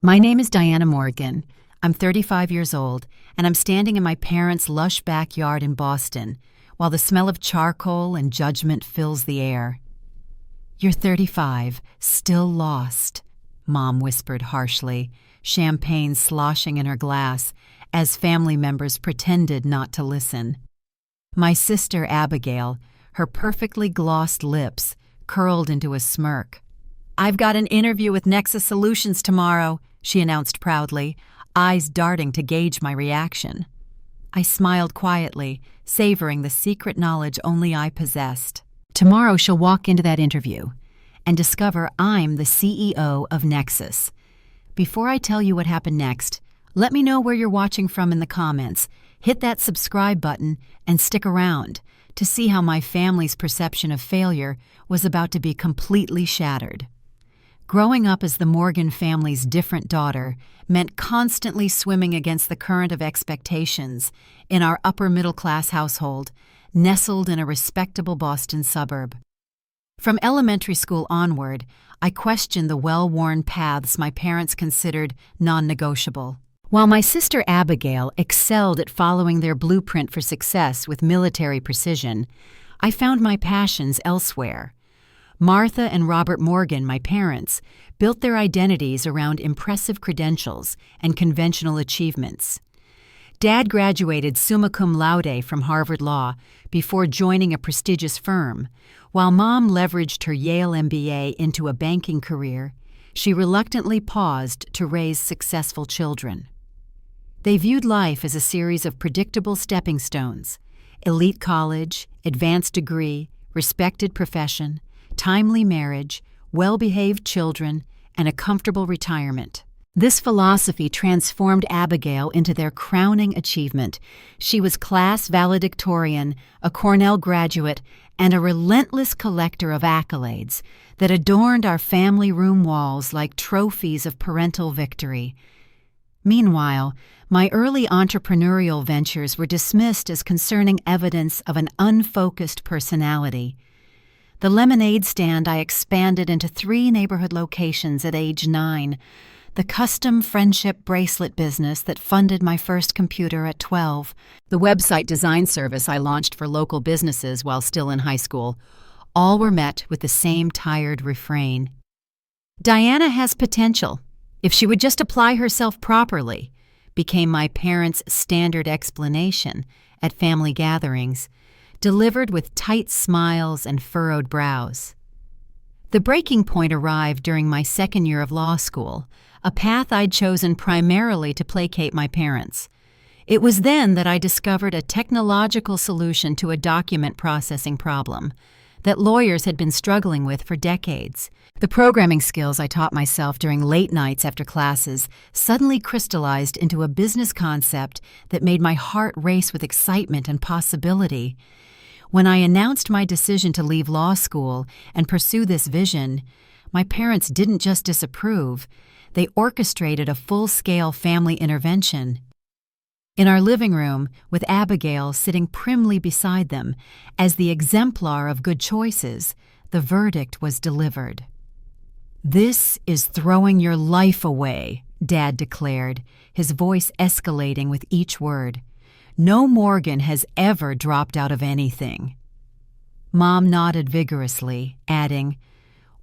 My name is Diana Morgan. I'm 35 years old, and I'm standing in my parents' lush backyard in Boston, while the smell of charcoal and judgment fills the air. "You're 35, still lost," Mom whispered harshly, champagne sloshing in her glass, as family members pretended not to listen. My sister Abigail, her perfectly glossed lips, curled into a smirk. "I've got an interview with Nexus Solutions tomorrow," she announced proudly, eyes darting to gauge my reaction. I smiled quietly, savoring the secret knowledge only I possessed. Tomorrow she'll walk into that interview and discover I'm the CEO of Nexus. Before I tell you what happened next, let me know where you're watching from in the comments. Hit that subscribe button and stick around to see how my family's perception of failure was about to be completely shattered. Growing up as the Morgan family's different daughter meant constantly swimming against the current of expectations in our upper-middle-class household, nestled in a respectable Boston suburb. From elementary school onward, I questioned the well-worn paths my parents considered non-negotiable. While my sister Abigail excelled at following their blueprint for success with military precision, I found my passions elsewhere. Martha and Robert Morgan, my parents, built their identities around impressive credentials and conventional achievements. Dad graduated summa cum laude from Harvard Law before joining a prestigious firm, while Mom leveraged her Yale MBA into a banking career. She reluctantly paused to raise successful children. They viewed life as a series of predictable stepping stones: elite college, advanced degree, respected profession, timely marriage, well-behaved children, and a comfortable retirement. This philosophy transformed Abigail into their crowning achievement. She was class valedictorian, a Cornell graduate, and a relentless collector of accolades that adorned our family room walls like trophies of parental victory. Meanwhile, my early entrepreneurial ventures were dismissed as concerning evidence of an unfocused personality. The lemonade stand I expanded into 3 neighborhood locations at age 9, the custom friendship bracelet business that funded my first computer at 12, the website design service I launched for local businesses while still in high school, all were met with the same tired refrain. "Diana has potential. If she would just apply herself properly," became my parents' standard explanation at family gatherings, delivered with tight smiles and furrowed brows. The breaking point arrived during my second year of law school, a path I'd chosen primarily to placate my parents. It was then that I discovered a technological solution to a document processing problem that lawyers had been struggling with for decades. The programming skills I taught myself during late nights after classes suddenly crystallized into a business concept that made my heart race with excitement and possibility. When I announced my decision to leave law school and pursue this vision, my parents didn't just disapprove, they orchestrated a full-scale family intervention. In our living room, with Abigail sitting primly beside them, as the exemplar of good choices, the verdict was delivered. "This is throwing your life away," Dad declared, his voice escalating with each word. "No Morgan has ever dropped out of anything." Mom nodded vigorously, adding,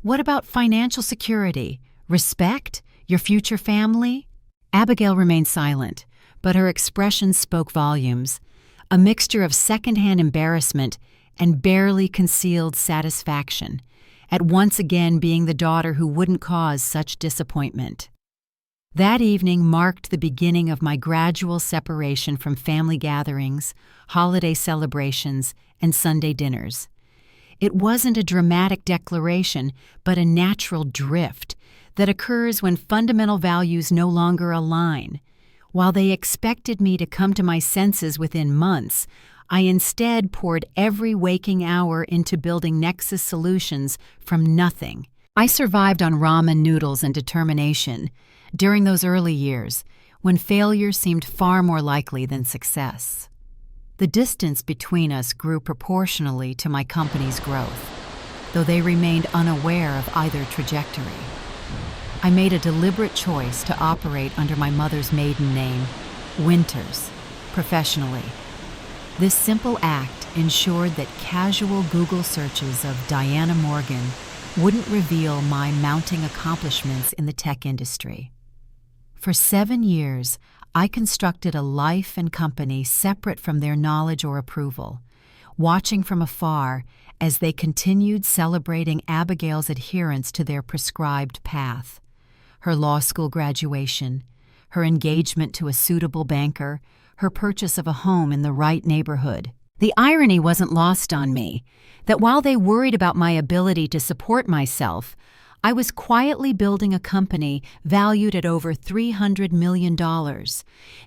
"What about financial security, respect, your future family?" Abigail remained silent, but her expression spoke volumes, a mixture of secondhand embarrassment and barely concealed satisfaction at once again being the daughter who wouldn't cause such disappointment. That evening marked the beginning of my gradual separation from family gatherings, holiday celebrations, and Sunday dinners. It wasn't a dramatic declaration, but a natural drift that occurs when fundamental values no longer align. While they expected me to come to my senses within months, I instead poured every waking hour into building Nexus Solutions from nothing. I survived on ramen noodles and determination during those early years, when failure seemed far more likely than success. The distance between us grew proportionally to my company's growth, though they remained unaware of either trajectory. I made a deliberate choice to operate under my mother's maiden name, Winters, professionally. This simple act ensured that casual Google searches of Diana Morgan wouldn't reveal my mounting accomplishments in the tech industry. For 7 years, I constructed a life and company separate from their knowledge or approval, watching from afar as they continued celebrating Abigail's adherence to their prescribed path. Her law school graduation, her engagement to a suitable banker, her purchase of a home in the right neighborhood. The irony wasn't lost on me that while they worried about my ability to support myself, I was quietly building a company valued at over $300 million,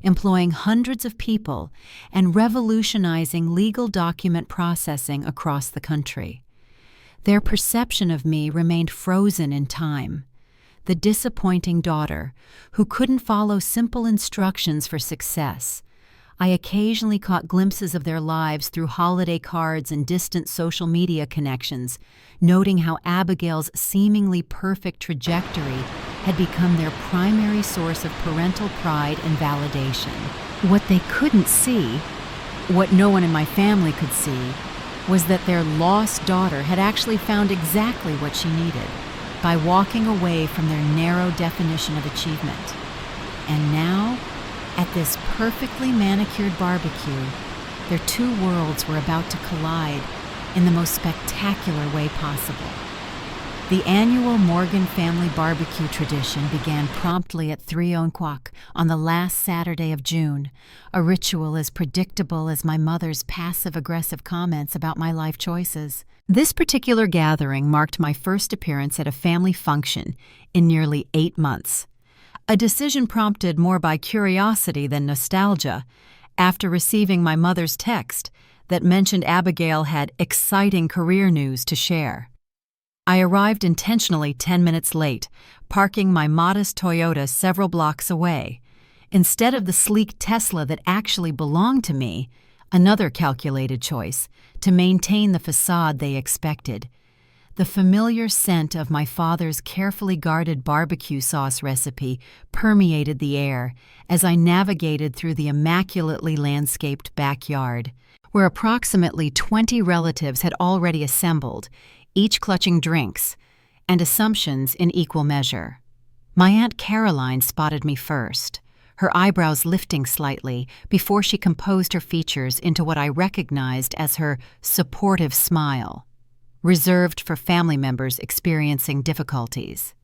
employing hundreds of people and revolutionizing legal document processing across the country. Their perception of me remained frozen in time. The disappointing daughter who couldn't follow simple instructions for success. I occasionally caught glimpses of their lives through holiday cards and distant social media connections, noting how Abigail's seemingly perfect trajectory had become their primary source of parental pride and validation. What they couldn't see, what no one in my family could see, was that their lost daughter had actually found exactly what she needed by walking away from their narrow definition of achievement. And now, at this perfectly manicured barbecue, their two worlds were about to collide in the most spectacular way possible. The annual Morgan family barbecue tradition began promptly at 3 o'clock on the last Saturday of June, a ritual as predictable as my mother's passive-aggressive comments about my life choices. This particular gathering marked my first appearance at a family function in nearly 8 months. A decision prompted more by curiosity than nostalgia after receiving my mother's text that mentioned Abigail had exciting career news to share. I arrived intentionally 10 minutes late, parking my modest Toyota several blocks away. Instead of the sleek Tesla that actually belonged to me, another calculated choice to maintain the facade they expected. The familiar scent of my father's carefully guarded barbecue sauce recipe permeated the air as I navigated through the immaculately landscaped backyard, where approximately 20 relatives had already assembled, each clutching drinks and assumptions in equal measure. My Aunt Caroline spotted me first, her eyebrows lifting slightly before she composed her features into what I recognized as her supportive smile, reserved for family members experiencing difficulties.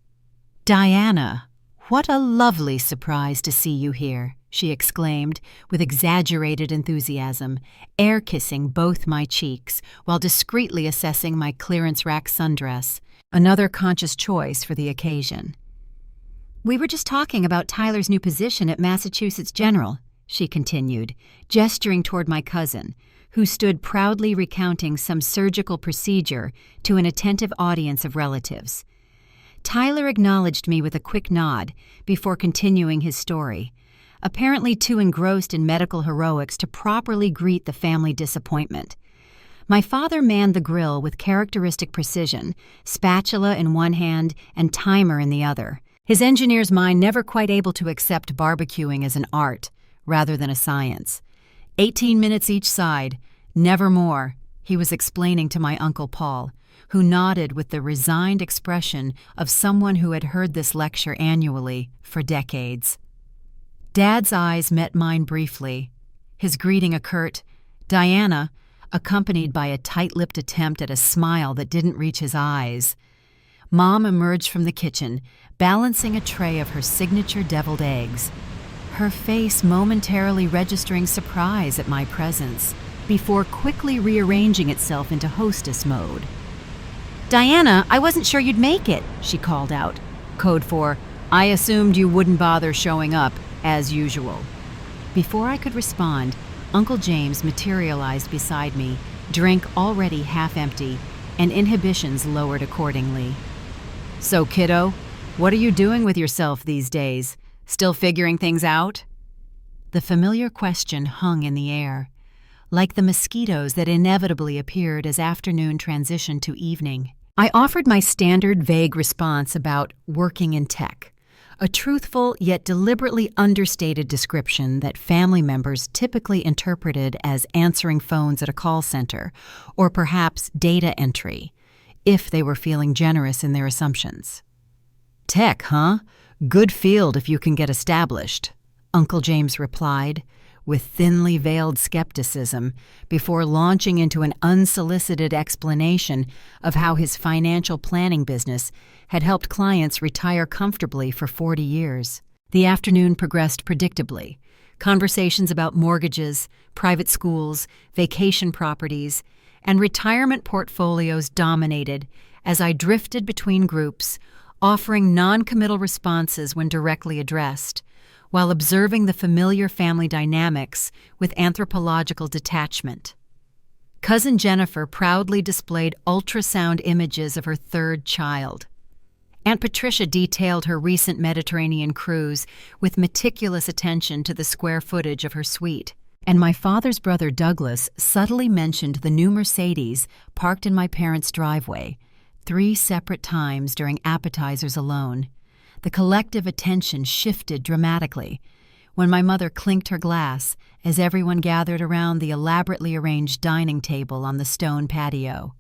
"Diana, what a lovely surprise to see you here," she exclaimed with exaggerated enthusiasm, air-kissing both my cheeks while discreetly assessing my clearance rack sundress, another conscious choice for the occasion. "We were just talking about Tyler's new position at Massachusetts General," she continued, gesturing toward my cousin, who stood proudly recounting some surgical procedure to an attentive audience of relatives. Tyler acknowledged me with a quick nod before continuing his story, apparently too engrossed in medical heroics to properly greet the family disappointment. My father manned the grill with characteristic precision, spatula in one hand and timer in the other, his engineer's mind never quite able to accept barbecuing as an art rather than a science. 18 minutes each side, never more, he was explaining to my Uncle Paul, who nodded with the resigned expression of someone who had heard this lecture annually for decades. Dad's eyes met mine briefly, his greeting a curt, "Diana," accompanied by a tight-lipped attempt at a smile that didn't reach his eyes. Mom emerged from the kitchen, balancing a tray of her signature deviled eggs, her face momentarily registering surprise at my presence, before quickly rearranging itself into hostess mode. "Diana, I wasn't sure you'd make it," she called out, code for, "I assumed you wouldn't bother showing up, as usual." Before I could respond, Uncle James materialized beside me, drink already half empty, and inhibitions lowered accordingly. "So, kiddo, what are you doing with yourself these days? Still figuring things out?" The familiar question hung in the air, like the mosquitoes that inevitably appeared as afternoon transitioned to evening. I offered my standard vague response about working in tech, a truthful yet deliberately understated description that family members typically interpreted as answering phones at a call center or perhaps data entry, if they were feeling generous in their assumptions. "Tech, huh? Good field if you can get established," Uncle James replied, with thinly veiled skepticism, before launching into an unsolicited explanation of how his financial planning business had helped clients retire comfortably for 40 years. The afternoon progressed predictably. Conversations about mortgages, private schools, vacation properties, and retirement portfolios dominated as I drifted between groups, offering non-committal responses when directly addressed, while observing the familiar family dynamics with anthropological detachment. Cousin Jennifer proudly displayed ultrasound images of her third child. Aunt Patricia detailed her recent Mediterranean cruise with meticulous attention to the square footage of her suite. And my father's brother Douglas subtly mentioned the new Mercedes parked in my parents' driveway 3 separate times during appetizers alone. The collective attention shifted dramatically when my mother clinked her glass as everyone gathered around the elaborately arranged dining table on the stone patio.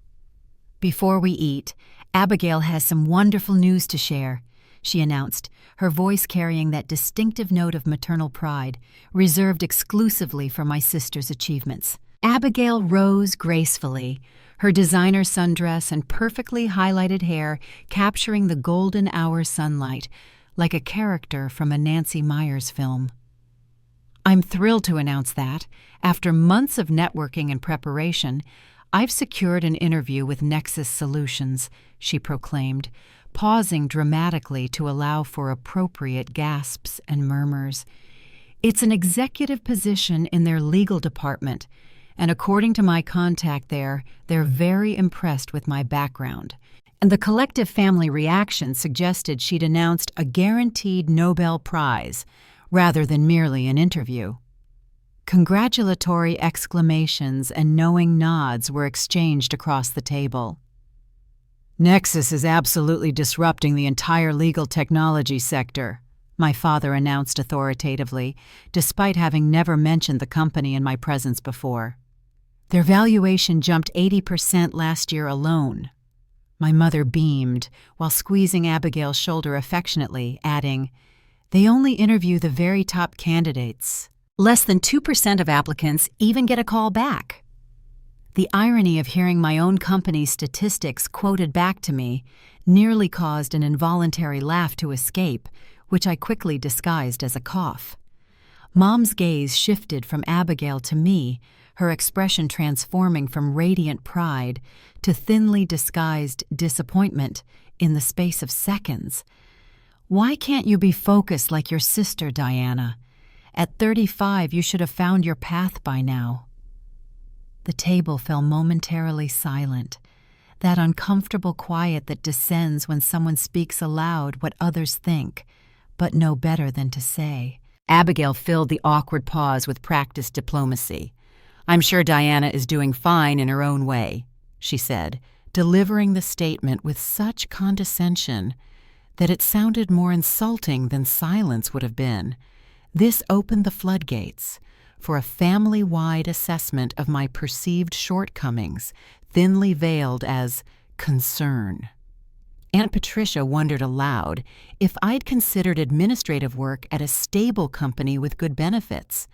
"Before we eat, Abigail has some wonderful news to share," she announced, her voice carrying that distinctive note of maternal pride, reserved exclusively for my sister's achievements. Abigail rose gracefully, her designer sundress and perfectly highlighted hair capturing the golden hour sunlight like a character from a Nancy Meyers film. "I'm thrilled to announce that, after months of networking and preparation, I've secured an interview with Nexus Solutions," she proclaimed, pausing dramatically to allow for appropriate gasps and murmurs. "It's an executive position in their legal department, and according to my contact there, they're very impressed with my background." And the collective family reaction suggested she'd announced a guaranteed Nobel Prize rather than merely an interview. Congratulatory exclamations and knowing nods were exchanged across the table. "Nexus is absolutely disrupting the entire legal technology sector," my father announced authoritatively, despite having never mentioned the company in my presence before. "Their valuation jumped 80% last year alone." My mother beamed while squeezing Abigail's shoulder affectionately, adding, "They only interview the very top candidates. Less than 2% of applicants even get a call back." The irony of hearing my own company's statistics quoted back to me nearly caused an involuntary laugh to escape, which I quickly disguised as a cough. Mom's gaze shifted from Abigail to me, her expression transforming from radiant pride to thinly disguised disappointment in the space of seconds. "Why can't you be focused like your sister, Diana? At 35, you should have found your path by now." The table fell momentarily silent, that uncomfortable quiet that descends when someone speaks aloud what others think, but know better than to say. Abigail filled the awkward pause with practiced diplomacy. "I'm sure Diana is doing fine in her own way," she said, delivering the statement with such condescension that it sounded more insulting than silence would have been. This opened the floodgates for a family-wide assessment of my perceived shortcomings, thinly veiled as concern. Aunt Patricia wondered aloud if I'd considered administrative work at a stable company with good benefits.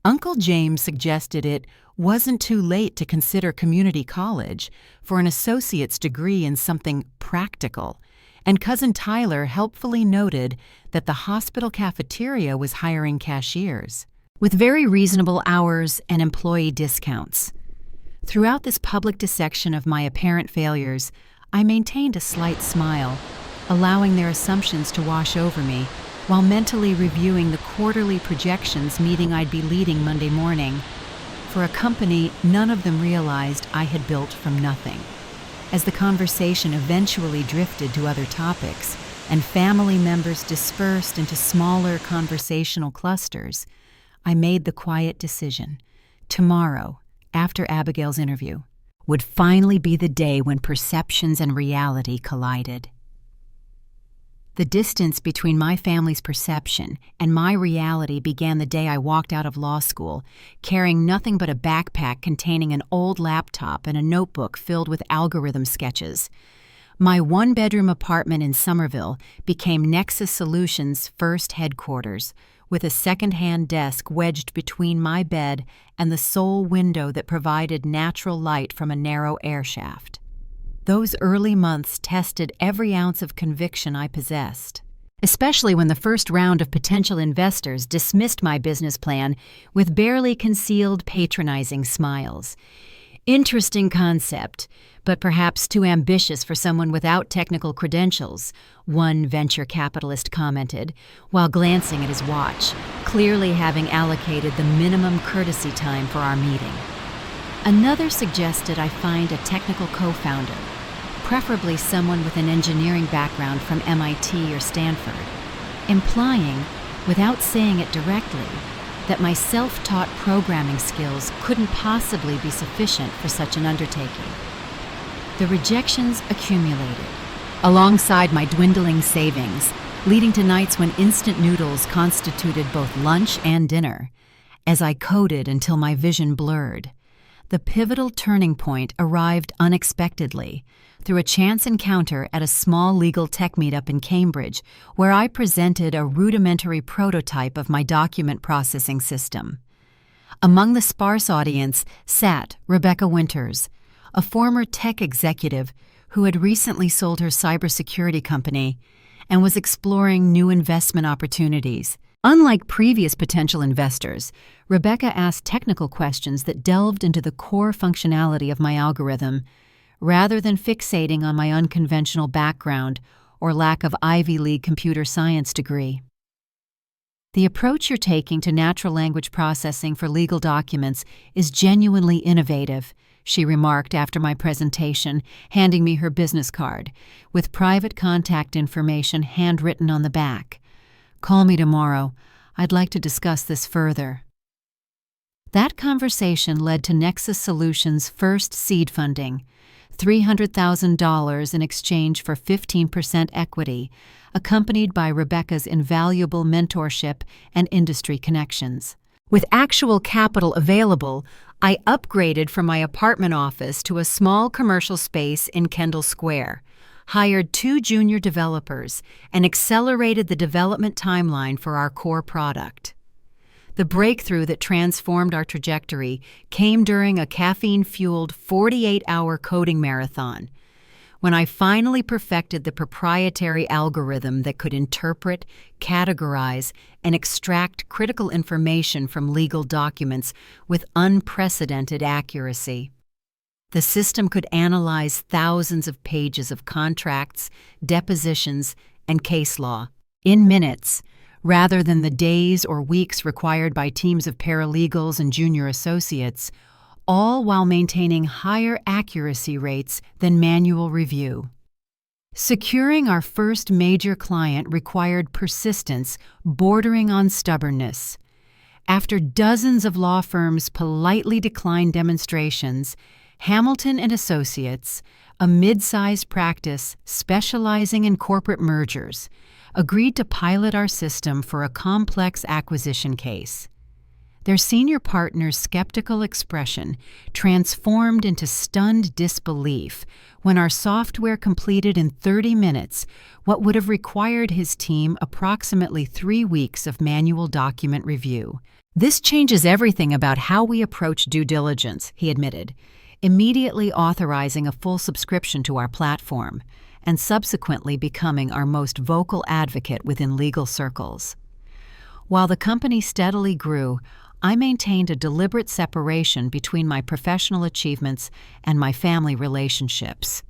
Uncle James suggested it wasn't too late to consider community college for an associate's degree in something practical, and Cousin Tyler helpfully noted that the hospital cafeteria was hiring cashiers, with very reasonable hours and employee discounts. Throughout this public dissection of my apparent failures, I maintained a slight smile, allowing their assumptions to wash over me, while mentally reviewing the quarterly projections meeting I'd be leading Monday morning. For a company none of them realized I had built from nothing. As the conversation eventually drifted to other topics, and family members dispersed into smaller conversational clusters, I made the quiet decision. Tomorrow, after Abigail's interview, would finally be the day when perceptions and reality collided. The distance between my family's perception and my reality began the day I walked out of law school, carrying nothing but a backpack containing an old laptop and a notebook filled with algorithm sketches. My one-bedroom apartment in Somerville became Nexus Solutions' first headquarters, with a second-hand desk wedged between my bed and the sole window that provided natural light from a narrow air shaft. Those early months tested every ounce of conviction I possessed, especially when the first round of potential investors dismissed my business plan with barely concealed patronizing smiles. Interesting concept, but perhaps too ambitious for someone without technical credentials, one venture capitalist commented, while glancing at his watch, clearly having allocated the minimum courtesy time for our meeting. Another suggested I find a technical co-founder, preferably someone with an engineering background from MIT or Stanford, implying, without saying it directly, that my self-taught programming skills couldn't possibly be sufficient for such an undertaking. The rejections accumulated, alongside my dwindling savings, leading to nights when instant noodles constituted both lunch and dinner, as I coded until my vision blurred. The pivotal turning point arrived unexpectedly, through a chance encounter at a small legal tech meetup in Cambridge, where I presented a rudimentary prototype of my document processing system. Among the sparse audience sat Rebecca Winters, a former tech executive who had recently sold her cybersecurity company and was exploring new investment opportunities. Unlike previous potential investors, Rebecca asked technical questions that delved into the core functionality of my algorithm, rather than fixating on my unconventional background or lack of Ivy League computer science degree. The approach you're taking to natural language processing for legal documents is genuinely innovative, she remarked after my presentation, handing me her business card, with private contact information handwritten on the back. Call me tomorrow. I'd like to discuss this further. That conversation led to Nexus Solutions' first seed funding, $300,000 in exchange for 15% equity, accompanied by Rebecca's invaluable mentorship and industry connections. With actual capital available, I upgraded from my apartment office to a small commercial space in Kendall Square, hired 2 junior developers, and accelerated the development timeline for our core product. The breakthrough that transformed our trajectory came during a caffeine-fueled 48-hour coding marathon, when I finally perfected the proprietary algorithm that could interpret, categorize, and extract critical information from legal documents with unprecedented accuracy. The system could analyze thousands of pages of contracts, depositions, and case law in minutes, rather than the days or weeks required by teams of paralegals and junior associates, all while maintaining higher accuracy rates than manual review. Securing our first major client required persistence bordering on stubbornness. After dozens of law firms politely declined demonstrations, Hamilton and Associates, a mid-sized practice specializing in corporate mergers, agreed to pilot our system for a complex acquisition case. Their senior partner's skeptical expression transformed into stunned disbelief when our software completed in 30 minutes what would have required his team approximately 3 weeks of manual document review. "This changes everything about how we approach due diligence," he admitted, immediately authorizing a full subscription to our platform, and subsequently becoming our most vocal advocate within legal circles. While the company steadily grew, I maintained a deliberate separation between my professional achievements and my family relationships.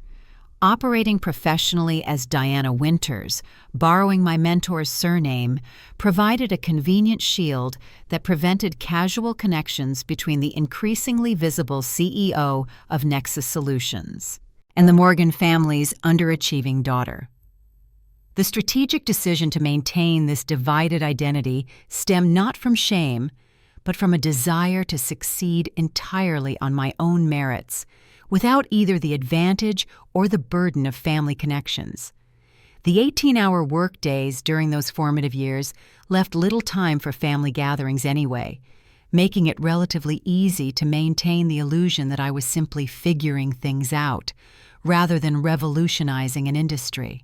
Operating professionally as Diana Winters, borrowing my mentor's surname, provided a convenient shield that prevented casual connections between the increasingly visible CEO of Nexus Solutions and the Morgan family's underachieving daughter. The strategic decision to maintain this divided identity stemmed not from shame, but from a desire to succeed entirely on my own merits, without either the advantage or the burden of family connections. The 18-hour workdays during those formative years left little time for family gatherings anyway, making it relatively easy to maintain the illusion that I was simply figuring things out, rather than revolutionizing an industry.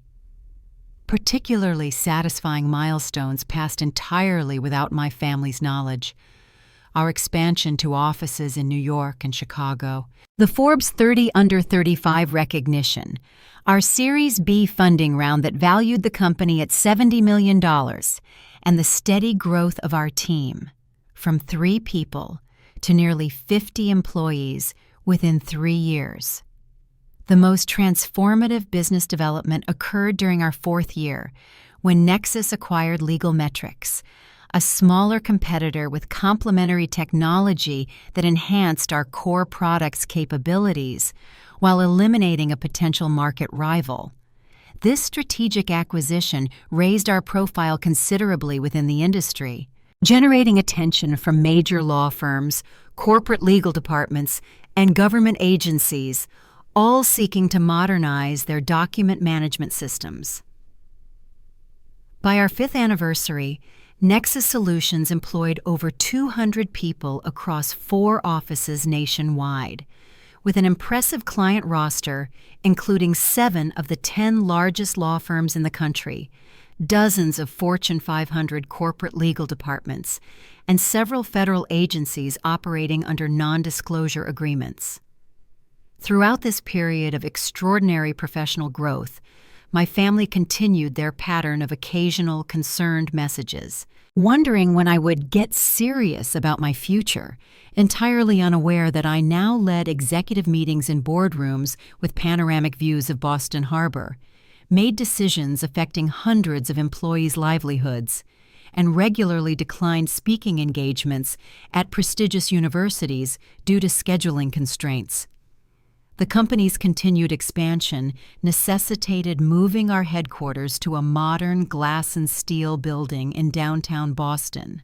Particularly satisfying milestones passed entirely without my family's knowledge. Our expansion to offices in New York and Chicago, the Forbes 30 Under 35 recognition, our Series B funding round that valued the company at $70 million, and the steady growth of our team, from 3 people to nearly 50 employees within 3 years. The most transformative business development occurred during our 4th year, when Nexus acquired Legal Metrics, a smaller competitor with complementary technology that enhanced our core product's capabilities while eliminating a potential market rival. This strategic acquisition raised our profile considerably within the industry, generating attention from major law firms, corporate legal departments, and government agencies, all seeking to modernize their document management systems. By our 5th anniversary, Nexus Solutions employed over 200 people across 4 offices nationwide, with an impressive client roster including 7 of the 10 largest law firms in the country, dozens of Fortune 500 corporate legal departments, and several federal agencies operating under non-disclosure agreements. Throughout this period of extraordinary professional growth, my family continued their pattern of occasional concerned messages, wondering when I would get serious about my future, entirely unaware that I now led executive meetings in boardrooms with panoramic views of Boston Harbor, made decisions affecting hundreds of employees' livelihoods, and regularly declined speaking engagements at prestigious universities due to scheduling constraints. The company's continued expansion necessitated moving our headquarters to a modern glass and steel building in downtown Boston,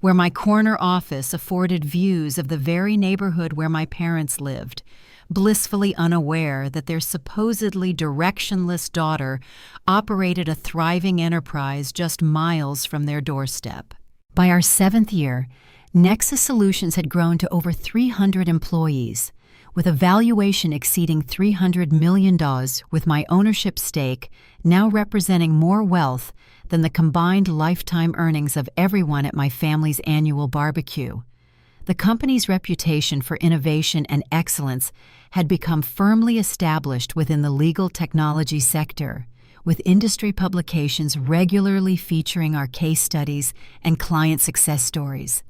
where my corner office afforded views of the very neighborhood where my parents lived, blissfully unaware that their supposedly directionless daughter operated a thriving enterprise just miles from their doorstep. By our 7th year, Nexus Solutions had grown to over 300 employees, with a valuation exceeding $300 million, with my ownership stake now representing more wealth than the combined lifetime earnings of everyone at my family's annual barbecue. The company's reputation for innovation and excellence had become firmly established within the legal technology sector, with industry publications regularly featuring our case studies and client success stories.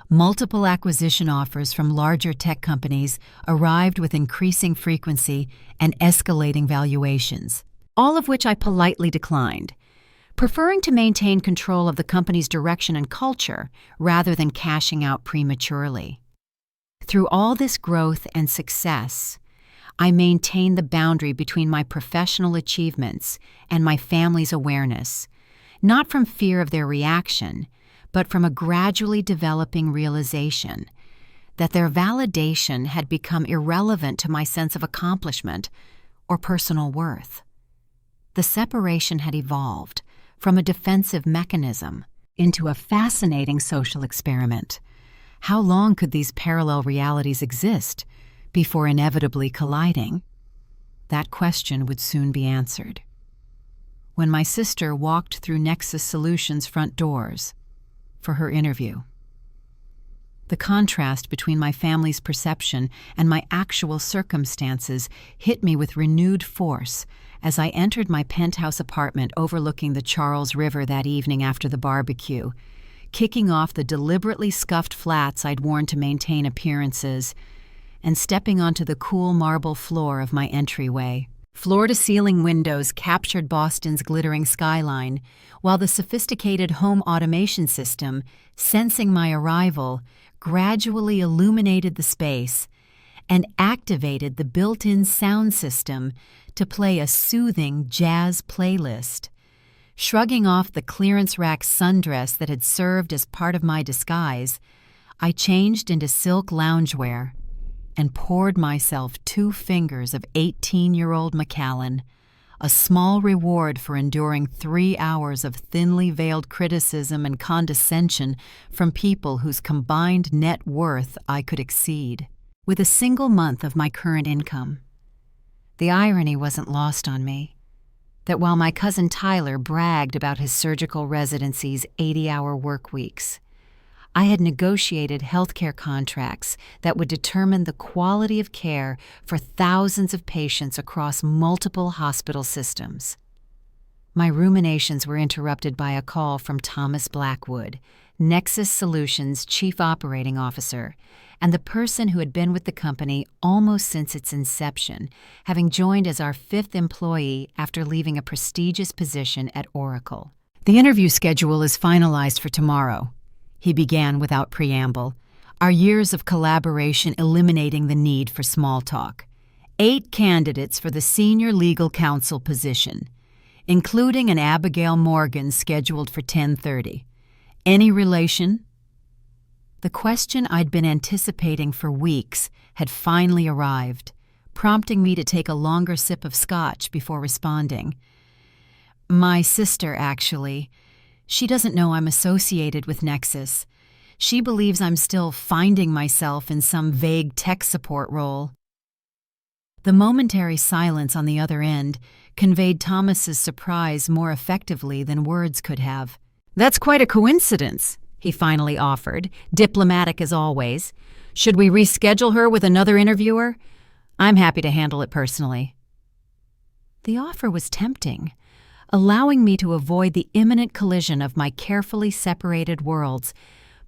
Multiple acquisition offers from larger tech companies arrived with increasing frequency and escalating valuations, all of which I politely declined, preferring to maintain control of the company's direction and culture rather than cashing out prematurely. Through all this growth and success, I maintained the boundary between my professional achievements and my family's awareness, not from fear of their reaction, but from a gradually developing realization that their validation had become irrelevant to my sense of accomplishment or personal worth. The separation had evolved from a defensive mechanism into a fascinating social experiment. How long could these parallel realities exist before inevitably colliding? That question would soon be answered. When my sister walked through Nexus Solutions' front doors for her interview, the contrast between my family's perception and my actual circumstances hit me with renewed force as I entered my penthouse apartment overlooking the Charles River that evening after the barbecue, kicking off the deliberately scuffed flats I'd worn to maintain appearances, and stepping onto the cool marble floor of my entryway. Floor-to-ceiling windows captured Boston's glittering skyline, while the sophisticated home automation system, sensing my arrival, gradually illuminated the space and activated the built-in sound system to play a soothing jazz playlist. Shrugging off the clearance rack sundress that had served as part of my disguise, I changed into silk loungewear, and poured myself 2 fingers of 18-year-old Macallan, a small reward for enduring 3 hours of thinly veiled criticism and condescension from people whose combined net worth I could exceed, with a single month of my current income. The irony wasn't lost on me, that while my cousin Tyler bragged about his surgical residency's 80-hour work weeks, I had negotiated healthcare contracts that would determine the quality of care for thousands of patients across multiple hospital systems. My ruminations were interrupted by a call from Thomas Blackwood, Nexus Solutions Chief Operating Officer, and the person who had been with the company almost since its inception, having joined as our 5th employee after leaving a prestigious position at Oracle. "The interview schedule is finalized for tomorrow," he began without preamble, our years of collaboration eliminating the need for small talk. 8 candidates for the senior legal counsel position, including an Abigail Morgan scheduled for 10:30. Any relation? The question I'd been anticipating for weeks had finally arrived, prompting me to take a longer sip of scotch before responding. "My sister, actually. She doesn't know I'm associated with Nexus. She believes I'm still finding myself in some vague tech support role." The momentary silence on the other end conveyed Thomas's surprise more effectively than words could have. "That's quite a coincidence," he finally offered, diplomatic as always. "Should we reschedule her with another interviewer? I'm happy to handle it personally." The offer was tempting, allowing me to avoid the imminent collision of my carefully separated worlds,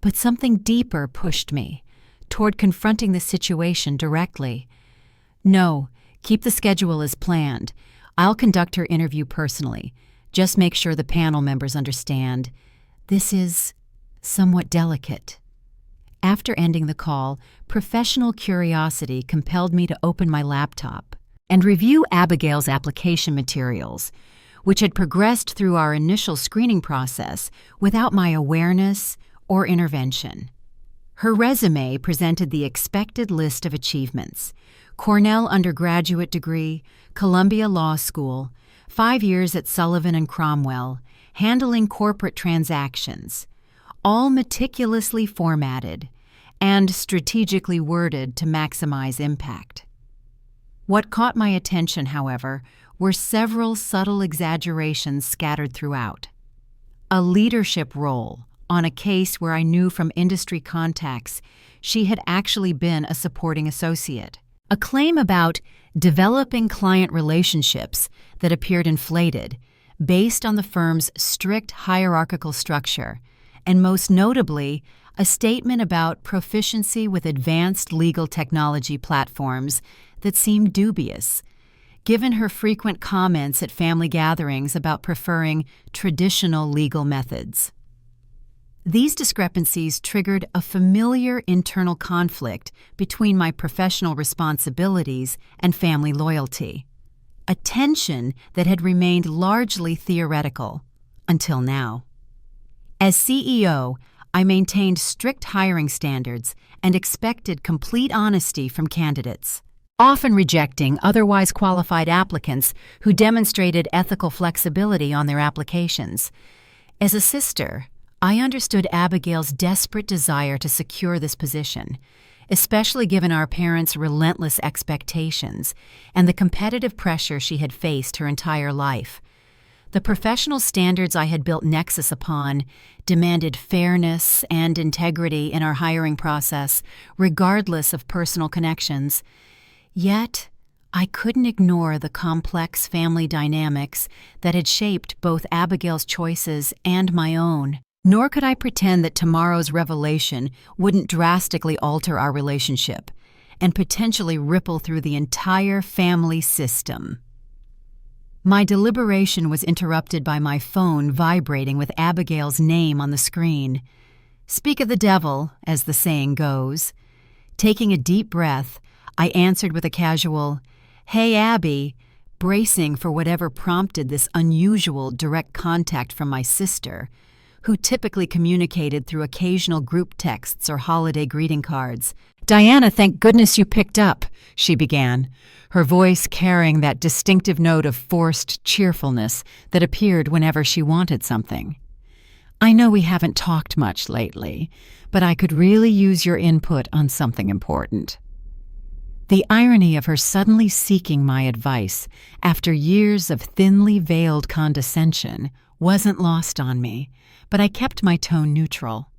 but something deeper pushed me toward confronting the situation directly. "No, keep the schedule as planned. I'll conduct her interview personally. Just make sure the panel members understand. This is somewhat delicate." After ending the call, professional curiosity compelled me to open my laptop and review Abigail's application materials, which had progressed through our initial screening process without my awareness or intervention. Her resume presented the expected list of achievements: Cornell undergraduate degree, Columbia Law School, 5 years at Sullivan and Cromwell, handling corporate transactions, all meticulously formatted and strategically worded to maximize impact. What caught my attention, however, were several subtle exaggerations scattered throughout. A leadership role on a case where I knew from industry contacts she had actually been a supporting associate. A claim about developing client relationships that appeared inflated, based on the firm's strict hierarchical structure, and most notably, a statement about proficiency with advanced legal technology platforms that seemed dubious, given her frequent comments at family gatherings about preferring traditional legal methods. These discrepancies triggered a familiar internal conflict between my professional responsibilities and family loyalty, a tension that had remained largely theoretical until now. As CEO, I maintained strict hiring standards and expected complete honesty from candidates, often rejecting otherwise qualified applicants who demonstrated ethical flexibility on their applications. As a sister, I understood Abigail's desperate desire to secure this position, especially given our parents' relentless expectations and the competitive pressure she had faced her entire life. The professional standards I had built Nexus upon demanded fairness and integrity in our hiring process, regardless of personal connections. Yet, I couldn't ignore the complex family dynamics that had shaped both Abigail's choices and my own. Nor could I pretend that tomorrow's revelation wouldn't drastically alter our relationship and potentially ripple through the entire family system. My deliberation was interrupted by my phone vibrating with Abigail's name on the screen. Speak of the devil, as the saying goes. Taking a deep breath, I answered with a casual, "Hey, Abby," bracing for whatever prompted this unusual direct contact from my sister, who typically communicated through occasional group texts or holiday greeting cards. "Diana, thank goodness you picked up," she began, her voice carrying that distinctive note of forced cheerfulness that appeared whenever she wanted something. "I know we haven't talked much lately, but I could really use your input on something important." The irony of her suddenly seeking my advice after years of thinly veiled condescension wasn't lost on me, but I kept my tone neutral.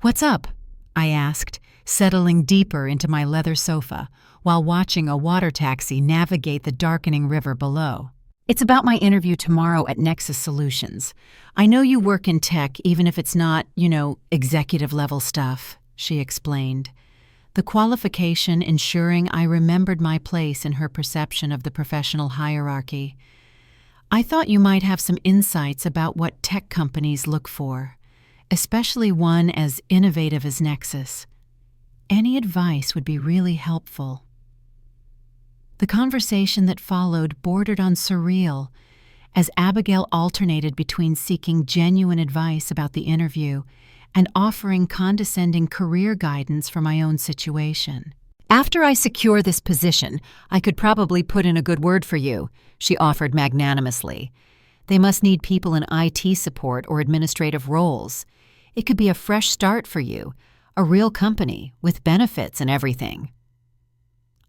"What's up?" I asked, settling deeper into my leather sofa while watching a water taxi navigate the darkening river below. "It's about my interview tomorrow at Nexus Solutions. I know you work in tech even if it's not, executive-level stuff," she explained, the qualification ensuring I remembered my place in her perception of the professional hierarchy. "I thought you might have some insights about what tech companies look for, especially one as innovative as Nexus. Any advice would be really helpful." The conversation that followed bordered on surreal, as Abigail alternated between seeking genuine advice about the interview and offering condescending career guidance for my own situation. "After I secure this position, I could probably put in a good word for you," she offered magnanimously. "They must need people in IT support or administrative roles. It could be a fresh start for you, a real company with benefits and everything."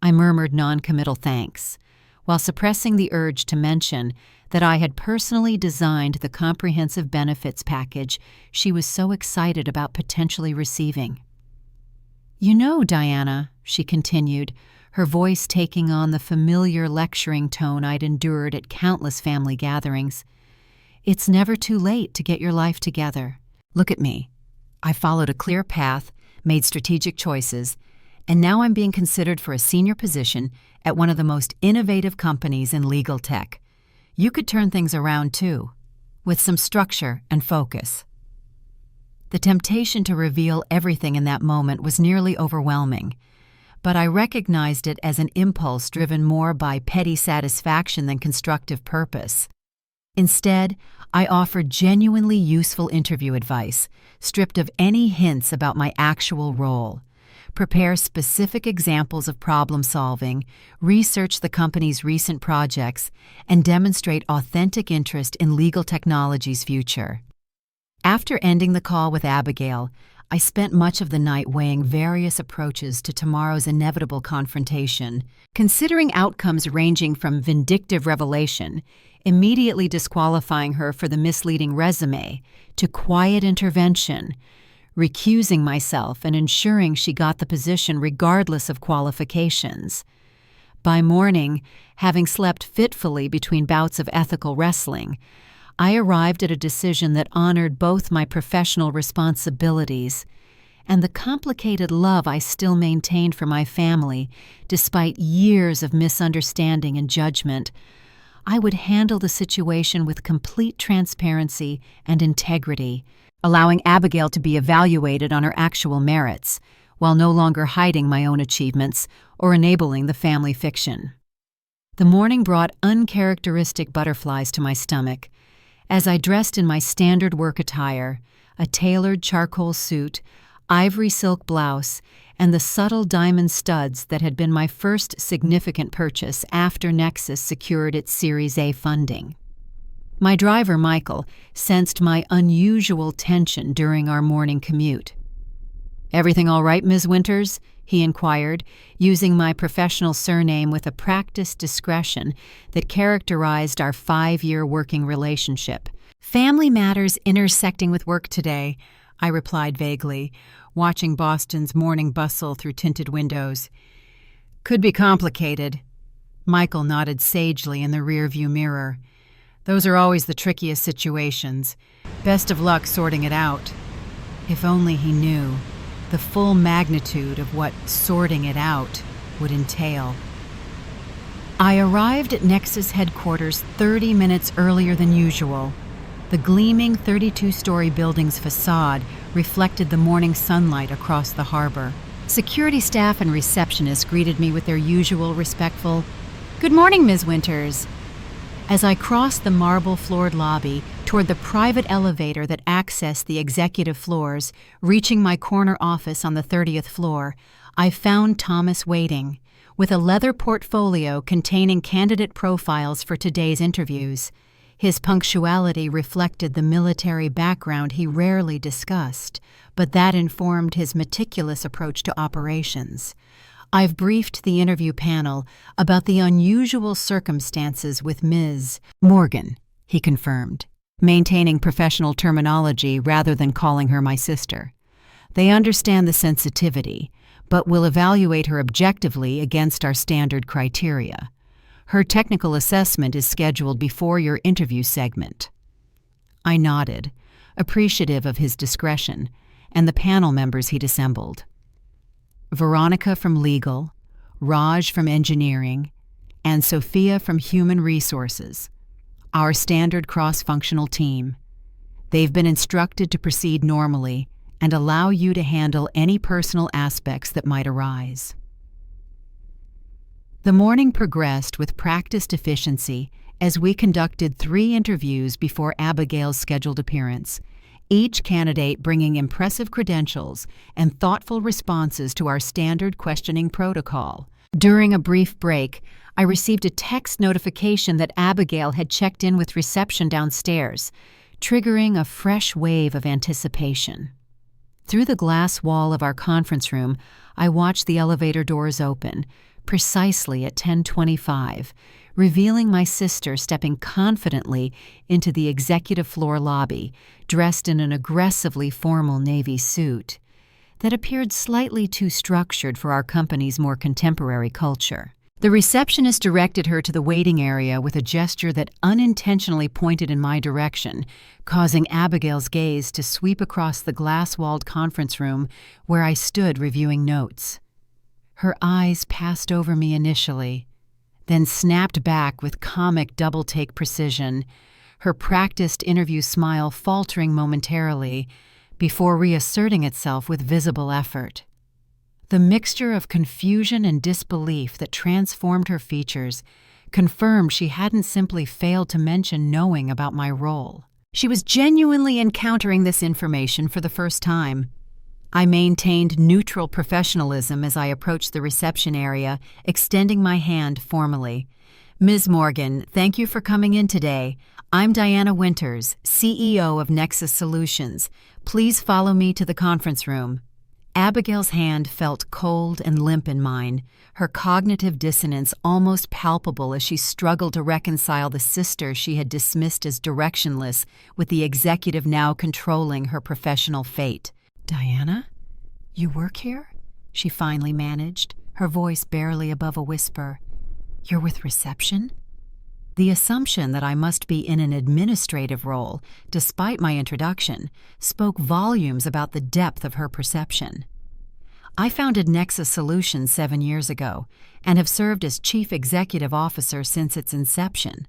I murmured non-committal thanks, while suppressing the urge to mention that I had personally designed the comprehensive benefits package she was so excited about potentially receiving. "You know, Diana," she continued, her voice taking on the familiar lecturing tone I'd endured at countless family gatherings, "it's never too late to get your life together. Look at me. I followed a clear path, made strategic choices, and now I'm being considered for a senior position at one of the most innovative companies in legal tech. You could turn things around too, with some structure and focus." The temptation to reveal everything in that moment was nearly overwhelming, but I recognized it as an impulse driven more by petty satisfaction than constructive purpose. Instead, I offered genuinely useful interview advice, stripped of any hints about my actual role. Prepare specific examples of problem solving, research the company's recent projects, and demonstrate authentic interest in legal technology's future. After ending the call with Abigail, I spent much of the night weighing various approaches to tomorrow's inevitable confrontation, considering outcomes ranging from vindictive revelation, immediately disqualifying her for the misleading resume, to quiet intervention, recusing myself and ensuring she got the position regardless of qualifications. By morning, having slept fitfully between bouts of ethical wrestling, I arrived at a decision that honored both my professional responsibilities and the complicated love I still maintained for my family despite years of misunderstanding and judgment. I would handle the situation with complete transparency and integrity, allowing Abigail to be evaluated on her actual merits, while no longer hiding my own achievements or enabling the family fiction. The morning brought uncharacteristic butterflies to my stomach. As I dressed in my standard work attire, a tailored charcoal suit, ivory silk blouse, and the subtle diamond studs that had been my first significant purchase after Nexus secured its Series A funding. My driver, Michael, sensed my unusual tension during our morning commute. "Everything all right, Ms. Winters?" he inquired, using my professional surname with a practiced discretion that characterized our 5-year working relationship. "Family matters intersecting with work today," I replied vaguely, watching Boston's morning bustle through tinted windows. "Could be complicated." Michael nodded sagely in the rearview mirror. "Those are always the trickiest situations. Best of luck sorting it out." If only he knew the full magnitude of what sorting it out would entail. I arrived at Nexus headquarters 30 minutes earlier than usual. The gleaming 32-story building's facade reflected the morning sunlight across the harbor. Security staff and receptionists greeted me with their usual respectful, "Good morning, Ms. Winters." As I crossed the marble-floored lobby toward the private elevator that accessed the executive floors, reaching my corner office on the 30th floor, I found Thomas waiting, with a leather portfolio containing candidate profiles for today's interviews. His punctuality reflected the military background he rarely discussed, but that informed his meticulous approach to operations. I've briefed the interview panel about the unusual circumstances with Ms. Morgan, he confirmed, maintaining professional terminology rather than calling her my sister. They understand the sensitivity, but will evaluate her objectively against our standard criteria. Her technical assessment is scheduled before your interview segment. I nodded, appreciative of his discretion, and the panel members he'd assembled. Veronica from Legal, Raj from Engineering, and Sophia from Human Resources, our standard cross-functional team. They've been instructed to proceed normally and allow you to handle any personal aspects that might arise. The morning progressed with practiced efficiency as we conducted 3 interviews before Abigail's scheduled appearance, each candidate bringing impressive credentials and thoughtful responses to our standard questioning protocol. During a brief break, I received a text notification that Abigail had checked in with reception downstairs, triggering a fresh wave of anticipation. Through the glass wall of our conference room, I watched the elevator doors open, precisely at 10:25, revealing my sister stepping confidently into the executive floor lobby, dressed in an aggressively formal navy suit that appeared slightly too structured for our company's more contemporary culture. The receptionist directed her to the waiting area with a gesture that unintentionally pointed in my direction, causing Abigail's gaze to sweep across the glass-walled conference room where I stood reviewing notes. Her eyes passed over me initially, then snapped back with comic double-take precision, her practiced interview smile faltering momentarily before reasserting itself with visible effort. The mixture of confusion and disbelief that transformed her features confirmed she hadn't simply failed to mention knowing about my role. She was genuinely encountering this information for the first time. I maintained neutral professionalism as I approached the reception area, extending my hand formally. Ms. Morgan, thank you for coming in today. I'm Diana Winters, CEO of Nexus Solutions. Please follow me to the conference room. Abigail's hand felt cold and limp in mine, her cognitive dissonance almost palpable as she struggled to reconcile the sister she had dismissed as directionless with the executive now controlling her professional fate. "Diana, you work here?" she finally managed, her voice barely above a whisper. "You're with reception?" The assumption that I must be in an administrative role, despite my introduction, spoke volumes about the depth of her perception. I founded Nexus Solutions 7 years ago and have served as Chief Executive Officer since its inception,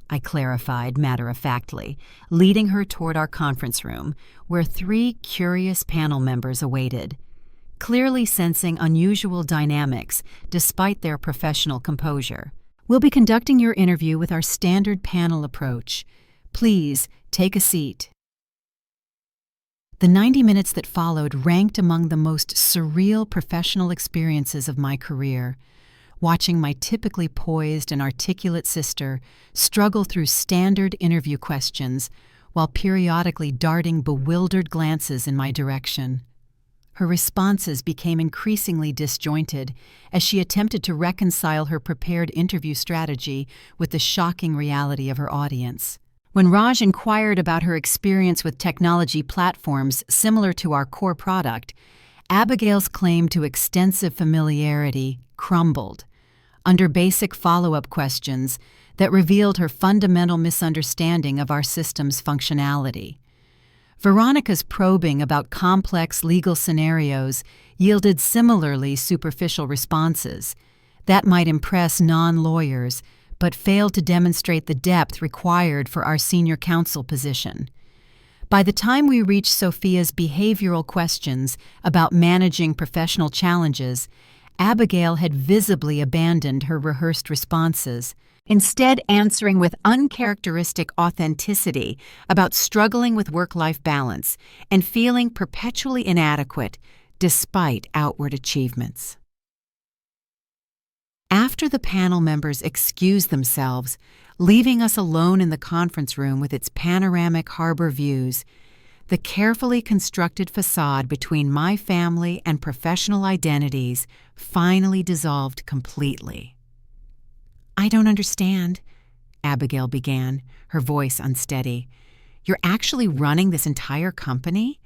I clarified matter-of-factly, leading her toward our conference room, where 3 curious panel members awaited, clearly sensing unusual dynamics despite their professional composure. "We'll be conducting your interview with our standard panel approach. Please take a seat." The 90 minutes that followed ranked among the most surreal professional experiences of my career, watching my typically poised and articulate sister struggle through standard interview questions while periodically darting bewildered glances in my direction. Her responses became increasingly disjointed as she attempted to reconcile her prepared interview strategy with the shocking reality of her audience. When Raj inquired about her experience with technology platforms similar to our core product, Abigail's claim to extensive familiarity crumbled under basic follow-up questions that revealed her fundamental misunderstanding of our system's functionality. Veronica's probing about complex legal scenarios yielded similarly superficial responses that might impress non-lawyers but failed to demonstrate the depth required for our senior counsel position. By the time we reached Sophia's behavioral questions about managing professional challenges, Abigail had visibly abandoned her rehearsed responses, instead answering with uncharacteristic authenticity about struggling with work-life balance and feeling perpetually inadequate despite outward achievements. After the panel members excused themselves, leaving us alone in the conference room with its panoramic harbor views, the carefully constructed facade between my family and professional identities finally dissolved completely. "I don't understand," Abigail began, her voice unsteady. "You're actually running this entire company?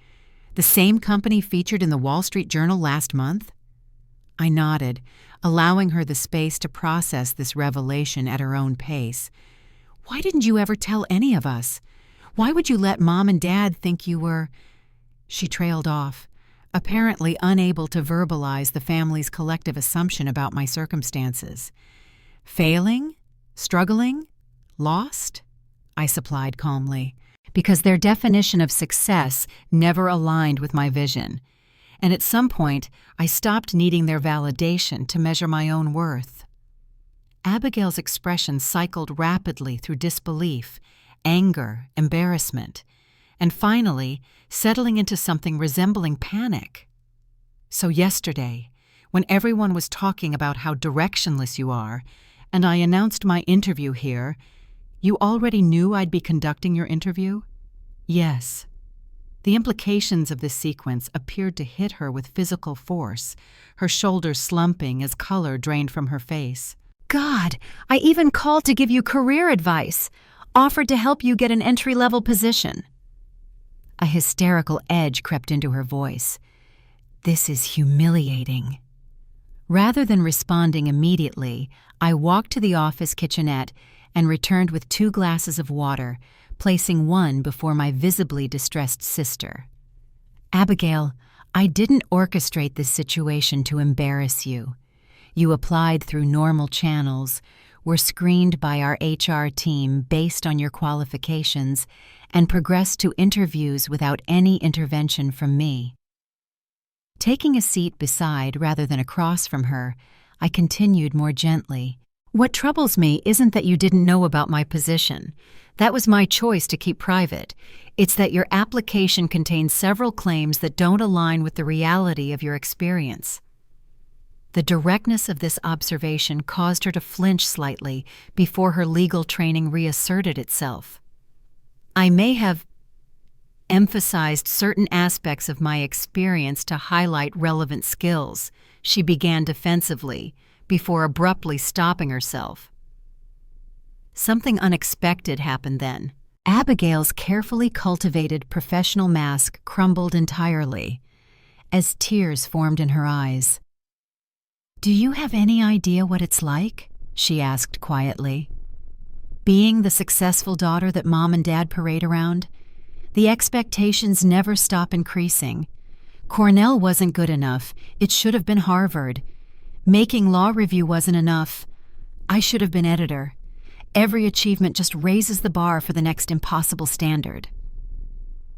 The same company featured in the Wall Street Journal last month?" I nodded, allowing her the space to process this revelation at her own pace. "Why didn't you ever tell any of us? Why would you let Mom and Dad think you were—" She trailed off, apparently unable to verbalize the family's collective assumption about my circumstances. "Failing? Struggling? Lost?" I supplied calmly, because their definition of success never aligned with my vision, and at some point I stopped needing their validation to measure my own worth. Abigail's expression cycled rapidly through disbelief, anger, embarrassment, and finally settling into something resembling panic. "So yesterday, when everyone was talking about how directionless you are, and I announced my interview here, you already knew I'd be conducting your interview?" "Yes." The implications of this sequence appeared to hit her with physical force, her shoulders slumping as color drained from her face. "God, I even called to give you career advice, offered to help you get an entry-level position." A hysterical edge crept into her voice. "This is humiliating." Rather than responding immediately, I walked to the office kitchenette and returned with 2 glasses of water, placing one before my visibly distressed sister. "Abigail, I didn't orchestrate this situation to embarrass you. You applied through normal channels, were screened by our HR team based on your qualifications, and progressed to interviews without any intervention from me." Taking a seat beside rather than across from her, I continued more gently. "What troubles me isn't that you didn't know about my position. That was my choice to keep private. It's that your application contains several claims that don't align with the reality of your experience." The directness of this observation caused her to flinch slightly before her legal training reasserted itself. "I may have emphasized certain aspects of my experience to highlight relevant skills," she began defensively, before abruptly stopping herself. Something unexpected happened then. Abigail's carefully cultivated professional mask crumbled entirely, as tears formed in her eyes. "Do you have any idea what it's like?" she asked quietly. "Being the successful daughter that Mom and Dad parade around? The expectations never stop increasing. Cornell wasn't good enough. It should have been Harvard. Making law review wasn't enough. I should have been editor. Every achievement just raises the bar for the next impossible standard."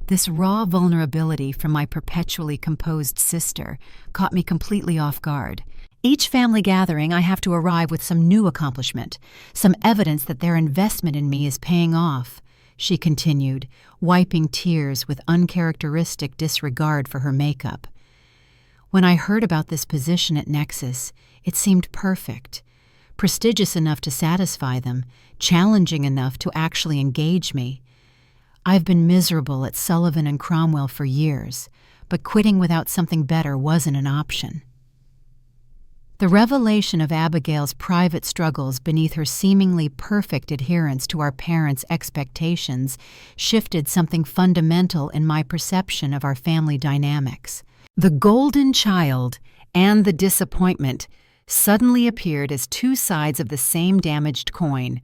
This raw vulnerability from my perpetually composed sister caught me completely off guard. Each family gathering, I have to arrive with some new accomplishment, some evidence that their investment in me is paying off, she continued, wiping tears with uncharacteristic disregard for her makeup. When I heard about this position at Nexus, it seemed perfect, prestigious enough to satisfy them, challenging enough to actually engage me. I've been miserable at Sullivan and Cromwell for years, but quitting without something better wasn't an option. The revelation of Abigail's private struggles beneath her seemingly perfect adherence to our parents' expectations shifted something fundamental in my perception of our family dynamics. The golden child and the disappointment suddenly appeared as 2 sides of the same damaged coin,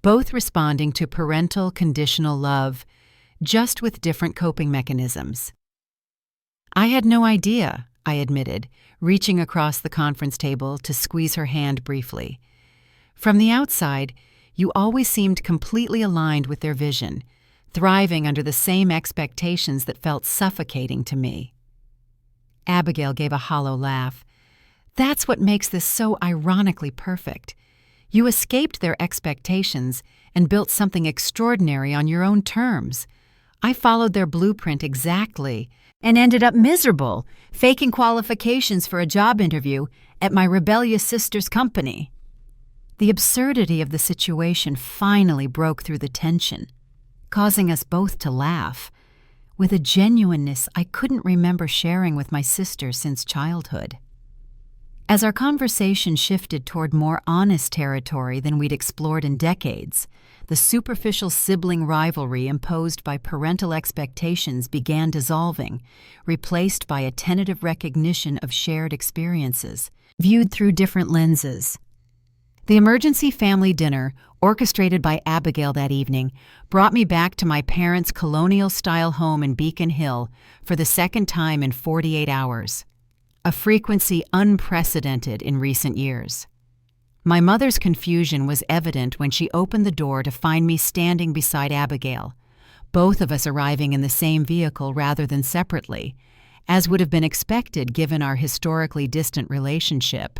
both responding to parental conditional love, just with different coping mechanisms. "I had no idea," I admitted, reaching across the conference table to squeeze her hand briefly. "From the outside, you always seemed completely aligned with their vision, thriving under the same expectations that felt suffocating to me." Abigail gave a hollow laugh. "That's what makes this so ironically perfect. You escaped their expectations and built something extraordinary on your own terms. I followed their blueprint exactly and ended up miserable, faking qualifications for a job interview at my rebellious sister's company. The absurdity of the situation finally broke through the tension, causing us both to laugh, with a genuineness I couldn't remember sharing with my sister since childhood. As our conversation shifted toward more honest territory than we'd explored in decades, the superficial sibling rivalry imposed by parental expectations began dissolving, replaced by a tentative recognition of shared experiences, viewed through different lenses. The emergency family dinner, orchestrated by Abigail that evening, brought me back to my parents' colonial-style home in Beacon Hill for the second time in 48 hours, a frequency unprecedented in recent years. My mother's confusion was evident when she opened the door to find me standing beside Abigail, both of us arriving in the same vehicle rather than separately, as would have been expected given our historically distant relationship.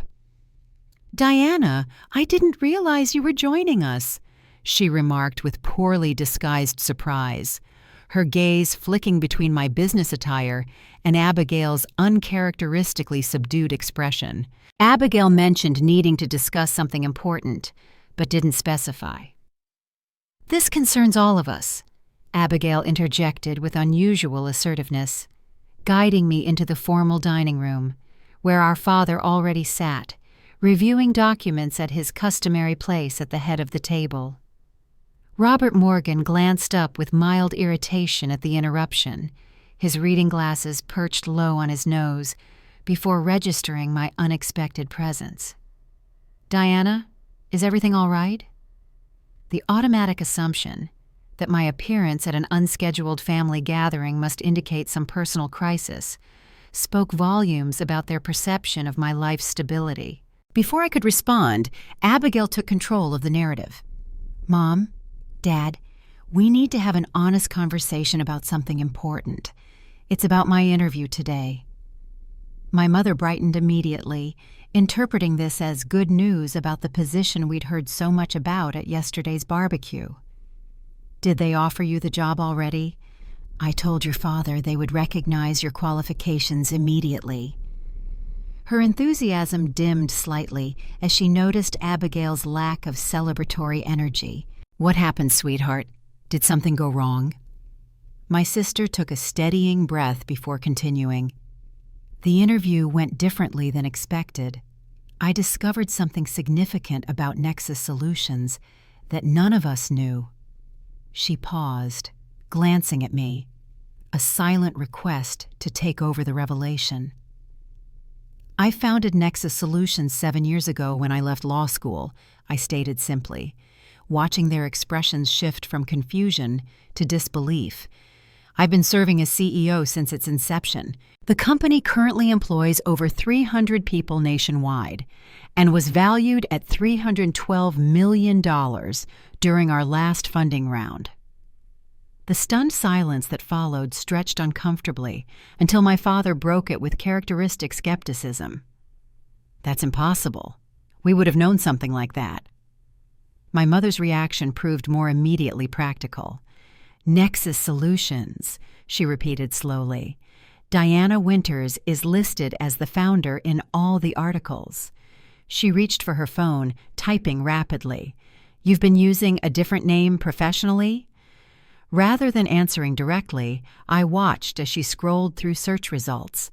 "Diana, I didn't realize you were joining us," she remarked with poorly disguised surprise, her gaze flicking between my business attire and Abigail's uncharacteristically subdued expression. Abigail mentioned needing to discuss something important, but didn't specify. "This concerns all of us," Abigail interjected with unusual assertiveness, guiding me into the formal dining room, where our father already sat, reviewing documents at his customary place at the head of the table. Robert Morgan glanced up with mild irritation at the interruption, his reading glasses perched low on his nose, before registering my unexpected presence. "Diana, is everything all right?" The automatic assumption that my appearance at an unscheduled family gathering must indicate some personal crisis spoke volumes about their perception of my life's stability. Before I could respond, Abigail took control of the narrative. "Mom, Dad, we need to have an honest conversation about something important. It's about my interview today." My mother brightened immediately, interpreting this as good news about the position we'd heard so much about at yesterday's barbecue. "Did they offer you the job already? I told your father they would recognize your qualifications immediately." Her enthusiasm dimmed slightly as she noticed Abigail's lack of celebratory energy. "What happened, sweetheart? Did something go wrong?" My sister took a steadying breath before continuing. "The interview went differently than expected. I discovered something significant about Nexus Solutions that none of us knew." She paused, glancing at me, a silent request to take over the revelation. "I founded Nexus Solutions 7 years ago when I left law school," I stated simply, watching their expressions shift from confusion to disbelief. "I've been serving as CEO since its inception. The company currently employs over 300 people nationwide and was valued at $312 million during our last funding round." The stunned silence that followed stretched uncomfortably until my father broke it with characteristic skepticism. "That's impossible. We would have known something like that." My mother's reaction proved more immediately practical. "Nexus Solutions," she repeated slowly. "Diana Winters is listed as the founder in all the articles." She reached for her phone, typing rapidly. "You've been using a different name professionally?" Rather than answering directly, I watched as she scrolled through search results,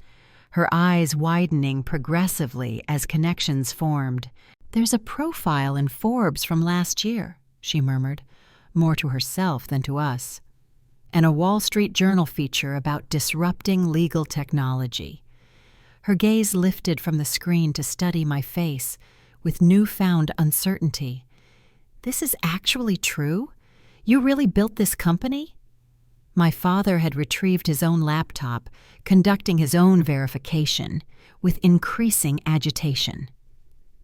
her eyes widening progressively as connections formed. "There's a profile in Forbes from last year," she murmured, more to herself than to us, "and a Wall Street Journal feature about disrupting legal technology." Her gaze lifted from the screen to study my face with newfound uncertainty. "This is actually true? You really built this company?" My father had retrieved his own laptop, conducting his own verification, with increasing agitation.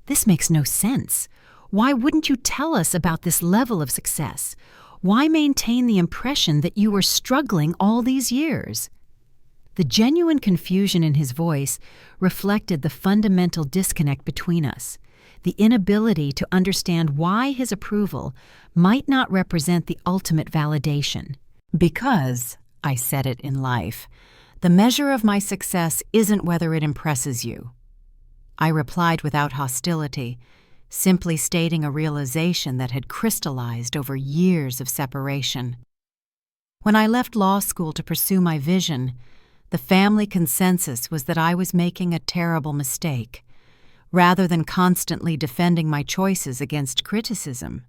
"This makes no sense. Why wouldn't you tell us about this level of success? Why maintain the impression that you were struggling all these years?" The genuine confusion in his voice reflected the fundamental disconnect between us. the inability to understand why his approval might not represent the ultimate validation. Because, I said it in life, the measure of my success isn't whether it impresses you. I replied without hostility, simply stating a realization that had crystallized over years of separation. When I left law school to pursue my vision, the family consensus was that I was making a terrible mistake. Rather than constantly defending my choices against criticism,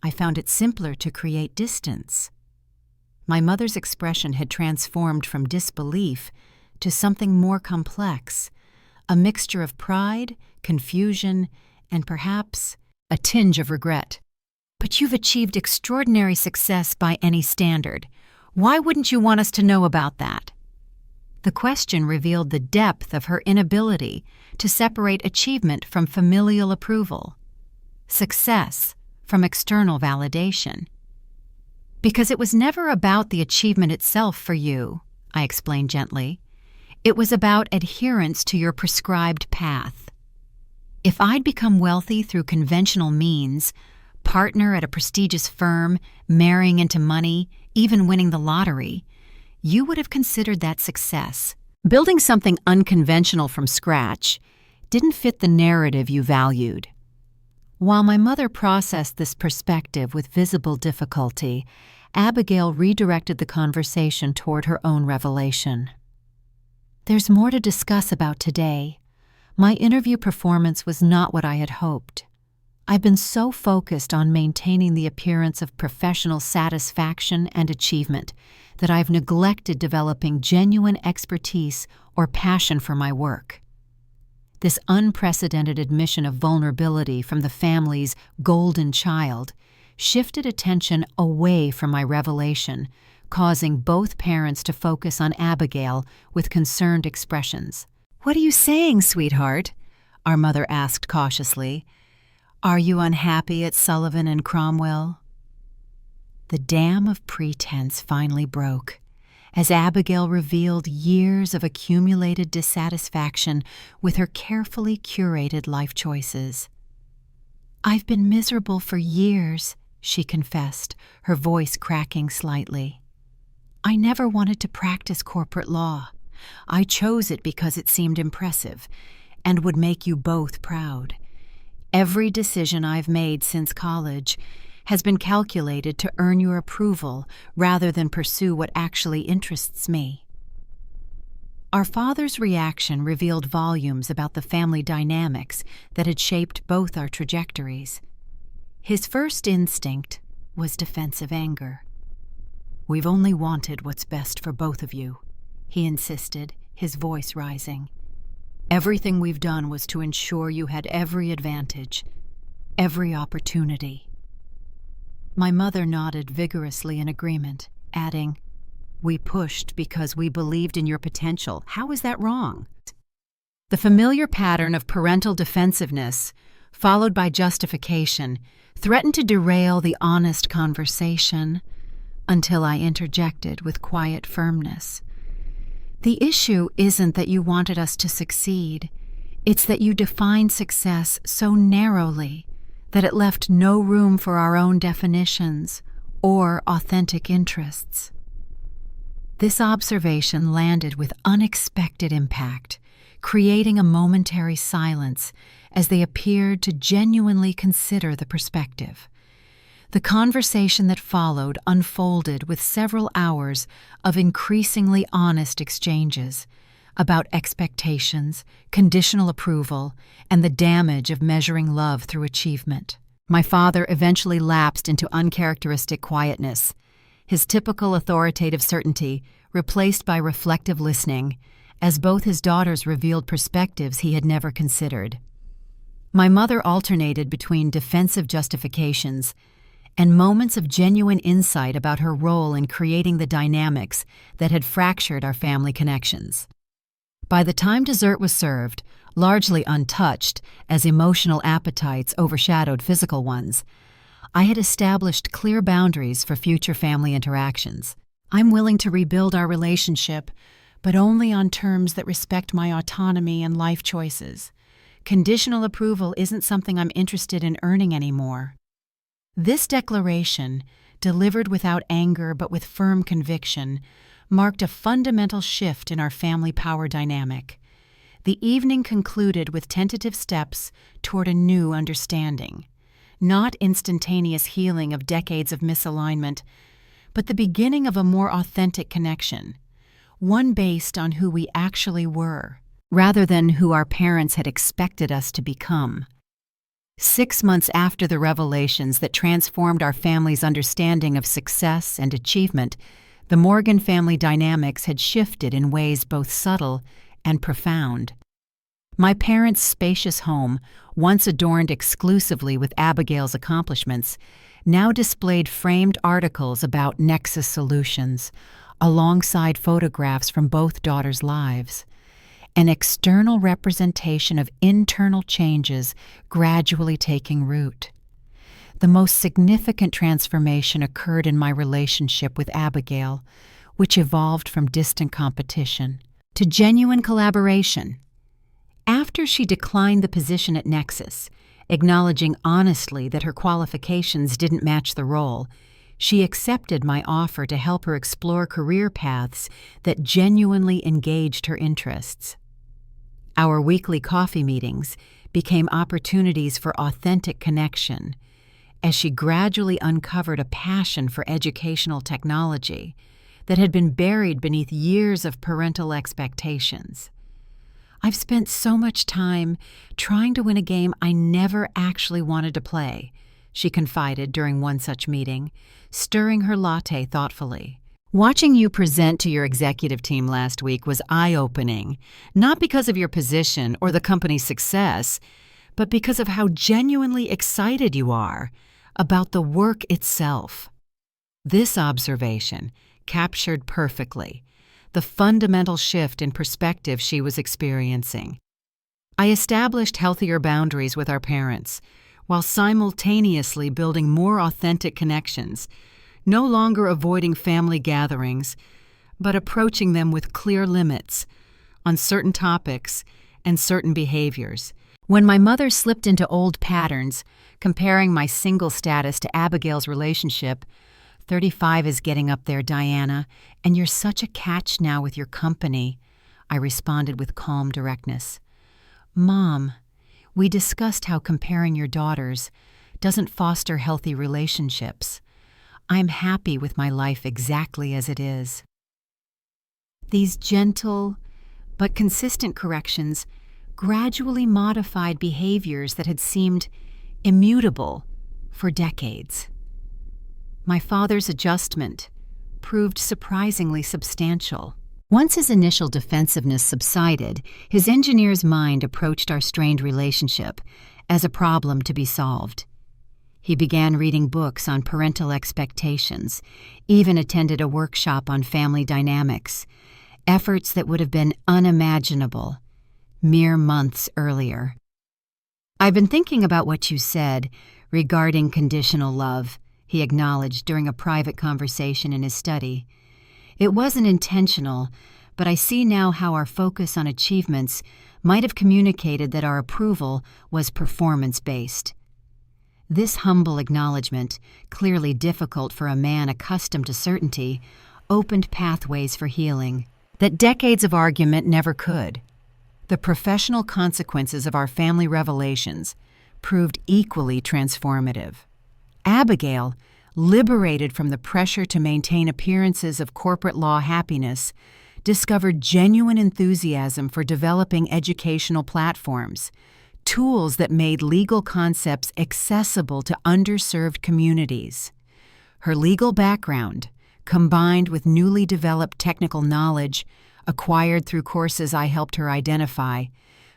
I found it simpler to create distance. My mother's expression had transformed from disbelief to something more complex, a mixture of pride, confusion, and perhaps a tinge of regret. "But you've achieved extraordinary success by any standard. Why wouldn't you want us to know about that?" The question revealed the depth of her inability to separate achievement from familial approval, success from external validation. "Because it was never about the achievement itself for you," I explained gently. "It was about adherence to your prescribed path. If I'd become wealthy through conventional means, partner at a prestigious firm, marrying into money, even winning the lottery, you would have considered that success. Building something unconventional from scratch didn't fit the narrative you valued." While my mother processed this perspective with visible difficulty, Abigail redirected the conversation toward her own revelation. "There's more to discuss about today. My interview performance was not what I had hoped. I've been so focused on maintaining the appearance of professional satisfaction and achievement that I've neglected developing genuine expertise or passion for my work. This unprecedented admission of vulnerability from the family's golden child shifted attention away from my revelation, causing both parents to focus on Abigail with concerned expressions. "What are you saying, sweetheart?" our mother asked cautiously. "Are you unhappy at Sullivan and Cromwell?" The dam of pretense finally broke, as Abigail revealed years of accumulated dissatisfaction with her carefully curated life choices. "I've been miserable for years," she confessed, her voice cracking slightly. "I never wanted to practice corporate law. I chose it because it seemed impressive and would make you both proud. Every decision I've made since college has been calculated to earn your approval rather than pursue what actually interests me." Our father's reaction revealed volumes about the family dynamics that had shaped both our trajectories. His first instinct was defensive anger. "We've only wanted what's best for both of you," he insisted, his voice rising. "Everything we've done was to ensure you had every advantage, every opportunity." My mother nodded vigorously in agreement, adding, "We pushed because we believed in your potential. How is that wrong?" The familiar pattern of parental defensiveness, followed by justification, threatened to derail the honest conversation until I interjected with quiet firmness. "The issue isn't that you wanted us to succeed. It's that you defined success so narrowly that it left no room for our own definitions or authentic interests." This observation landed with unexpected impact, creating a momentary silence as they appeared to genuinely consider the perspective. The conversation that followed unfolded with several hours of increasingly honest exchanges about expectations, conditional approval, and the damage of measuring love through achievement. My father eventually lapsed into uncharacteristic quietness, his typical authoritative certainty replaced by reflective listening, as both his daughters revealed perspectives he had never considered. My mother alternated between defensive justifications and moments of genuine insight about her role in creating the dynamics that had fractured our family connections. By the time dessert was served, largely untouched as emotional appetites overshadowed physical ones, I had established clear boundaries for future family interactions. "I'm willing to rebuild our relationship, but only on terms that respect my autonomy and life choices. Conditional approval isn't something I'm interested in earning anymore. This declaration, delivered without anger but with firm conviction, marked a fundamental shift in our family power dynamic. The evening concluded with tentative steps toward a new understanding. Not instantaneous healing of decades of misalignment, but the beginning of a more authentic connection, one based on who we actually were, rather than who our parents had expected us to become. 6 months after the revelations that transformed our family's understanding of success and achievement, the Morgan family dynamics had shifted in ways both subtle and profound. My parents' spacious home, once adorned exclusively with Abigail's accomplishments, now displayed framed articles about Nexus solutions, alongside photographs from both daughters' lives. An external representation of internal changes gradually taking root. The most significant transformation occurred in my relationship with Abigail, which evolved from distant competition to genuine collaboration. After she declined the position at Nexus, acknowledging honestly that her qualifications didn't match the role, she accepted my offer to help her explore career paths that genuinely engaged her interests. Our weekly coffee meetings became opportunities for authentic connection, as she gradually uncovered a passion for educational technology that had been buried beneath years of parental expectations. I've spent so much time trying to win a game I never actually wanted to play, she confided during one such meeting, stirring her latte thoughtfully. Watching you present to your executive team last week was eye-opening, not because of your position or the company's success, but because of how genuinely excited you are about the work itself. This observation captured perfectly the fundamental shift in perspective she was experiencing. I established healthier boundaries with our parents, while simultaneously building more authentic connections, no longer avoiding family gatherings, but approaching them with clear limits on certain topics and certain behaviors. When my mother slipped into old patterns, comparing my single status to Abigail's relationship, 35 is getting up there, Diana, and you're such a catch now with your company, I responded with calm directness. Mom, we discussed how comparing your daughters doesn't foster healthy relationships. I'm happy with my life exactly as it is. These gentle but consistent corrections gradually modified behaviors that had seemed immutable for decades. My father's adjustment proved surprisingly substantial. Once his initial defensiveness subsided, his engineer's mind approached our strained relationship as a problem to be solved. He began reading books on parental expectations, even attended a workshop on family dynamics, efforts that would have been unimaginable mere months earlier. I've been thinking about what you said regarding conditional love, he acknowledged during a private conversation in his study. It wasn't intentional, but I see now how our focus on achievements might have communicated that our approval was performance-based. This humble acknowledgement, clearly difficult for a man accustomed to certainty, opened pathways for healing that decades of argument never could. The professional consequences of our family revelations proved equally transformative. Abigail, liberated from the pressure to maintain appearances of corporate law happiness, discovered genuine enthusiasm for developing educational platforms, tools that made legal concepts accessible to underserved communities. Her legal background, combined with newly developed technical knowledge acquired through courses I helped her identify,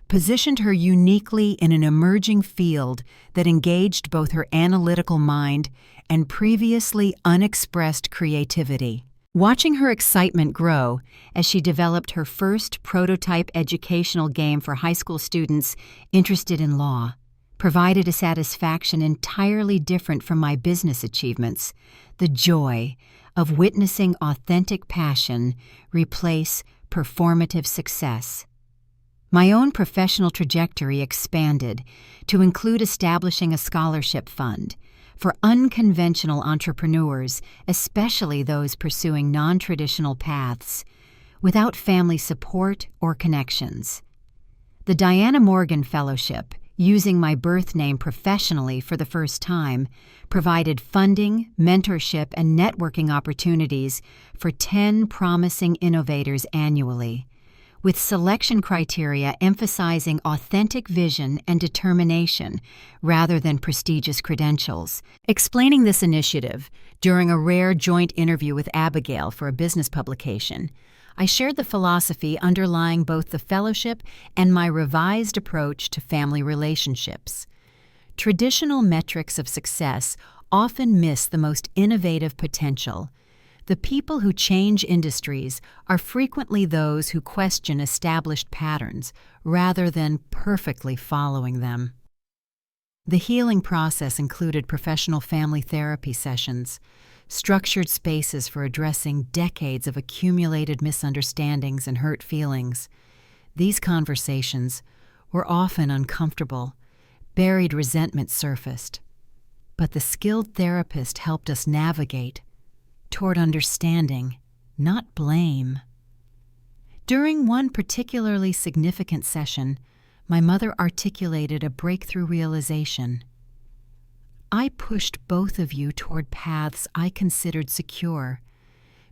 positioned her uniquely in an emerging field that engaged both her analytical mind and previously unexpressed creativity. Watching her excitement grow as she developed her first prototype educational game for high school students interested in law provided a satisfaction entirely different from my business achievements, the joy of witnessing authentic passion replace performative success. My own professional trajectory expanded to include establishing a scholarship fund for unconventional entrepreneurs, especially those pursuing non-traditional paths, without family support or connections. The Diana Morgan Fellowship, using my birth name professionally for the first time, provided funding, mentorship, and networking opportunities for 10 promising innovators annually, with selection criteria emphasizing authentic vision and determination rather than prestigious credentials. Explaining this initiative during a rare joint interview with Abigail for a business publication, I shared the philosophy underlying both the fellowship and my revised approach to family relationships. Traditional metrics of success often miss the most innovative potential. The people who change industries are frequently those who question established patterns rather than perfectly following them. The healing process included professional family therapy sessions, structured spaces for addressing decades of accumulated misunderstandings and hurt feelings. These conversations were often uncomfortable. Buried resentment surfaced, but the skilled therapist helped us navigate toward understanding, not blame. During one particularly significant session, my mother articulated a breakthrough realization. I pushed both of you toward paths I considered secure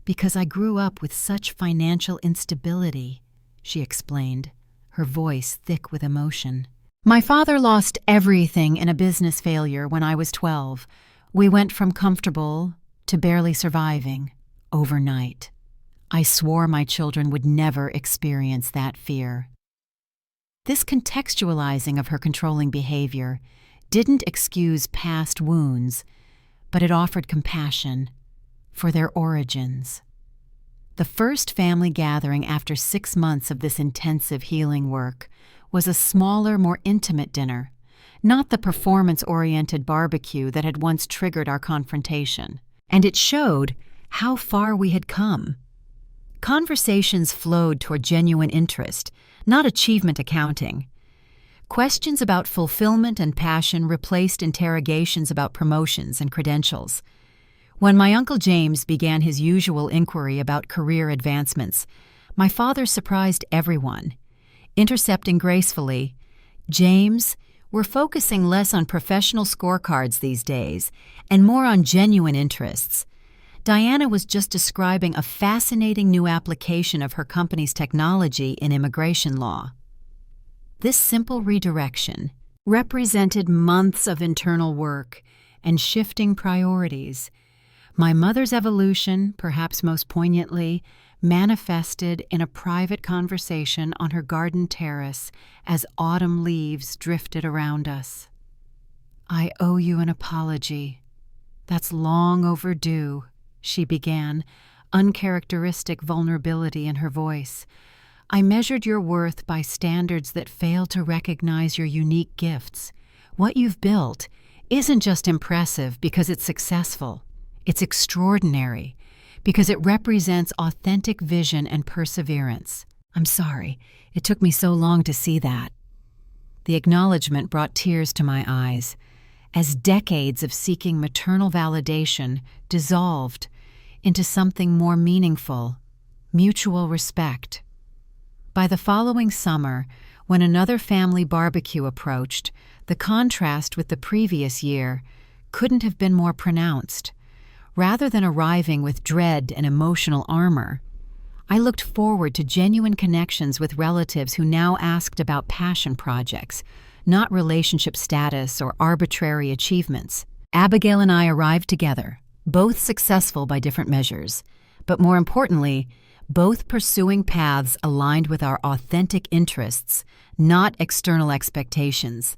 because I grew up with such financial instability, she explained, her voice thick with emotion. My father lost everything in a business failure when I was 12. We went from comfortable to barely surviving overnight. I swore my children would never experience that fear. This contextualizing of her controlling behavior didn't excuse past wounds, but it offered compassion for their origins. The first family gathering after 6 months of this intensive healing work was a smaller, more intimate dinner, not the performance-oriented barbecue that had once triggered our confrontation. And it showed how far we had come. Conversations flowed toward genuine interest, not achievement accounting. Questions about fulfillment and passion replaced interrogations about promotions and credentials. When my Uncle James began his usual inquiry about career advancements, my father surprised everyone. Intercepting gracefully, "James, we're focusing less on professional scorecards these days and more on genuine interests. Diana was just describing a fascinating new application of her company's technology in immigration law." This simple redirection represented months of internal work and shifting priorities. My mother's evolution, perhaps most poignantly, manifested in a private conversation on her garden terrace as autumn leaves drifted around us. "I owe you an apology. That's long overdue," she began, uncharacteristic vulnerability in her voice. "I measured your worth by standards that fail to recognize your unique gifts. What you've built isn't just impressive because it's successful. It's extraordinary because it represents authentic vision and perseverance. I'm sorry, it took me so long to see that." The acknowledgement brought tears to my eyes, as decades of seeking maternal validation dissolved into something more meaningful, mutual respect. By the following summer, when another family barbecue approached, the contrast with the previous year couldn't have been more pronounced. Rather than arriving with dread and emotional armor, I looked forward to genuine connections with relatives who now asked about passion projects, not relationship status or arbitrary achievements. Abigail and I arrived together, both successful by different measures, but more importantly, both pursuing paths aligned with our authentic interests, not external expectations.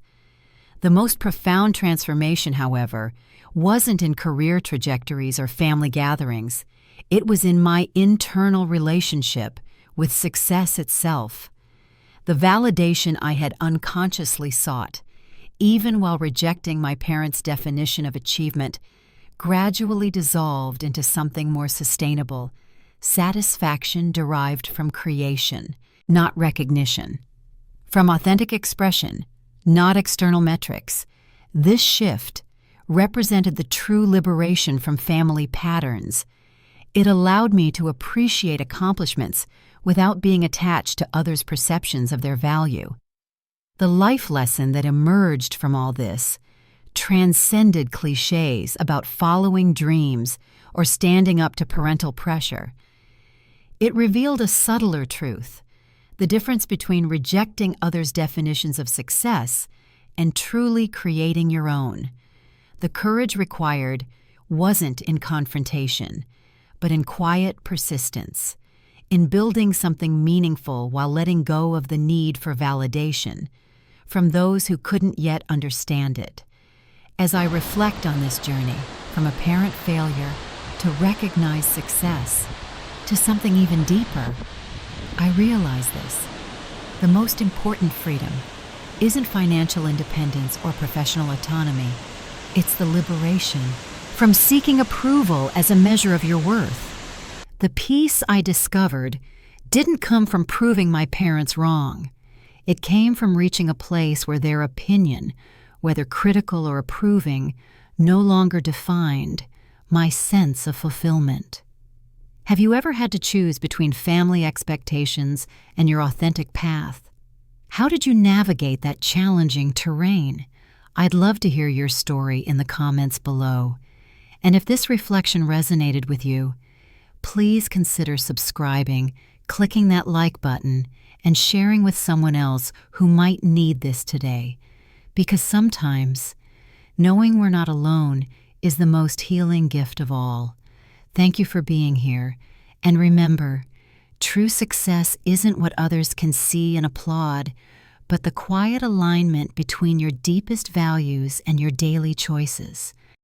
The most profound transformation, however, wasn't in career trajectories or family gatherings. It was in my internal relationship with success itself. The validation I had unconsciously sought, even while rejecting my parents' definition of achievement, gradually dissolved into something more sustainable, satisfaction derived from creation, not recognition. From authentic expression, not external metrics, this shift represented the true liberation from family patterns. It allowed me to appreciate accomplishments without being attached to others' perceptions of their value. The life lesson that emerged from all this transcended cliches about following dreams or standing up to parental pressure. It revealed a subtler truth, the difference between rejecting others' definitions of success and truly creating your own. The courage required wasn't in confrontation, but in quiet persistence, in building something meaningful while letting go of the need for validation from those who couldn't yet understand it. As I reflect on this journey, from apparent failure to recognized success to something even deeper, I realize this. The most important freedom isn't financial independence or professional autonomy. It's the liberation from seeking approval as a measure of your worth. The peace I discovered didn't come from proving my parents wrong. It came from reaching a place where their opinion, whether critical or approving, no longer defined my sense of fulfillment. Have you ever had to choose between family expectations and your authentic path? How did you navigate that challenging terrain? I'd love to hear your story in the comments below. And if this reflection resonated with you, please consider subscribing, clicking that like button, and sharing with someone else who might need this today. Because sometimes, knowing we're not alone is the most healing gift of all. Thank you for being here. And remember, true success isn't what others can see and applaud, but the quiet alignment between your deepest values and your daily choices.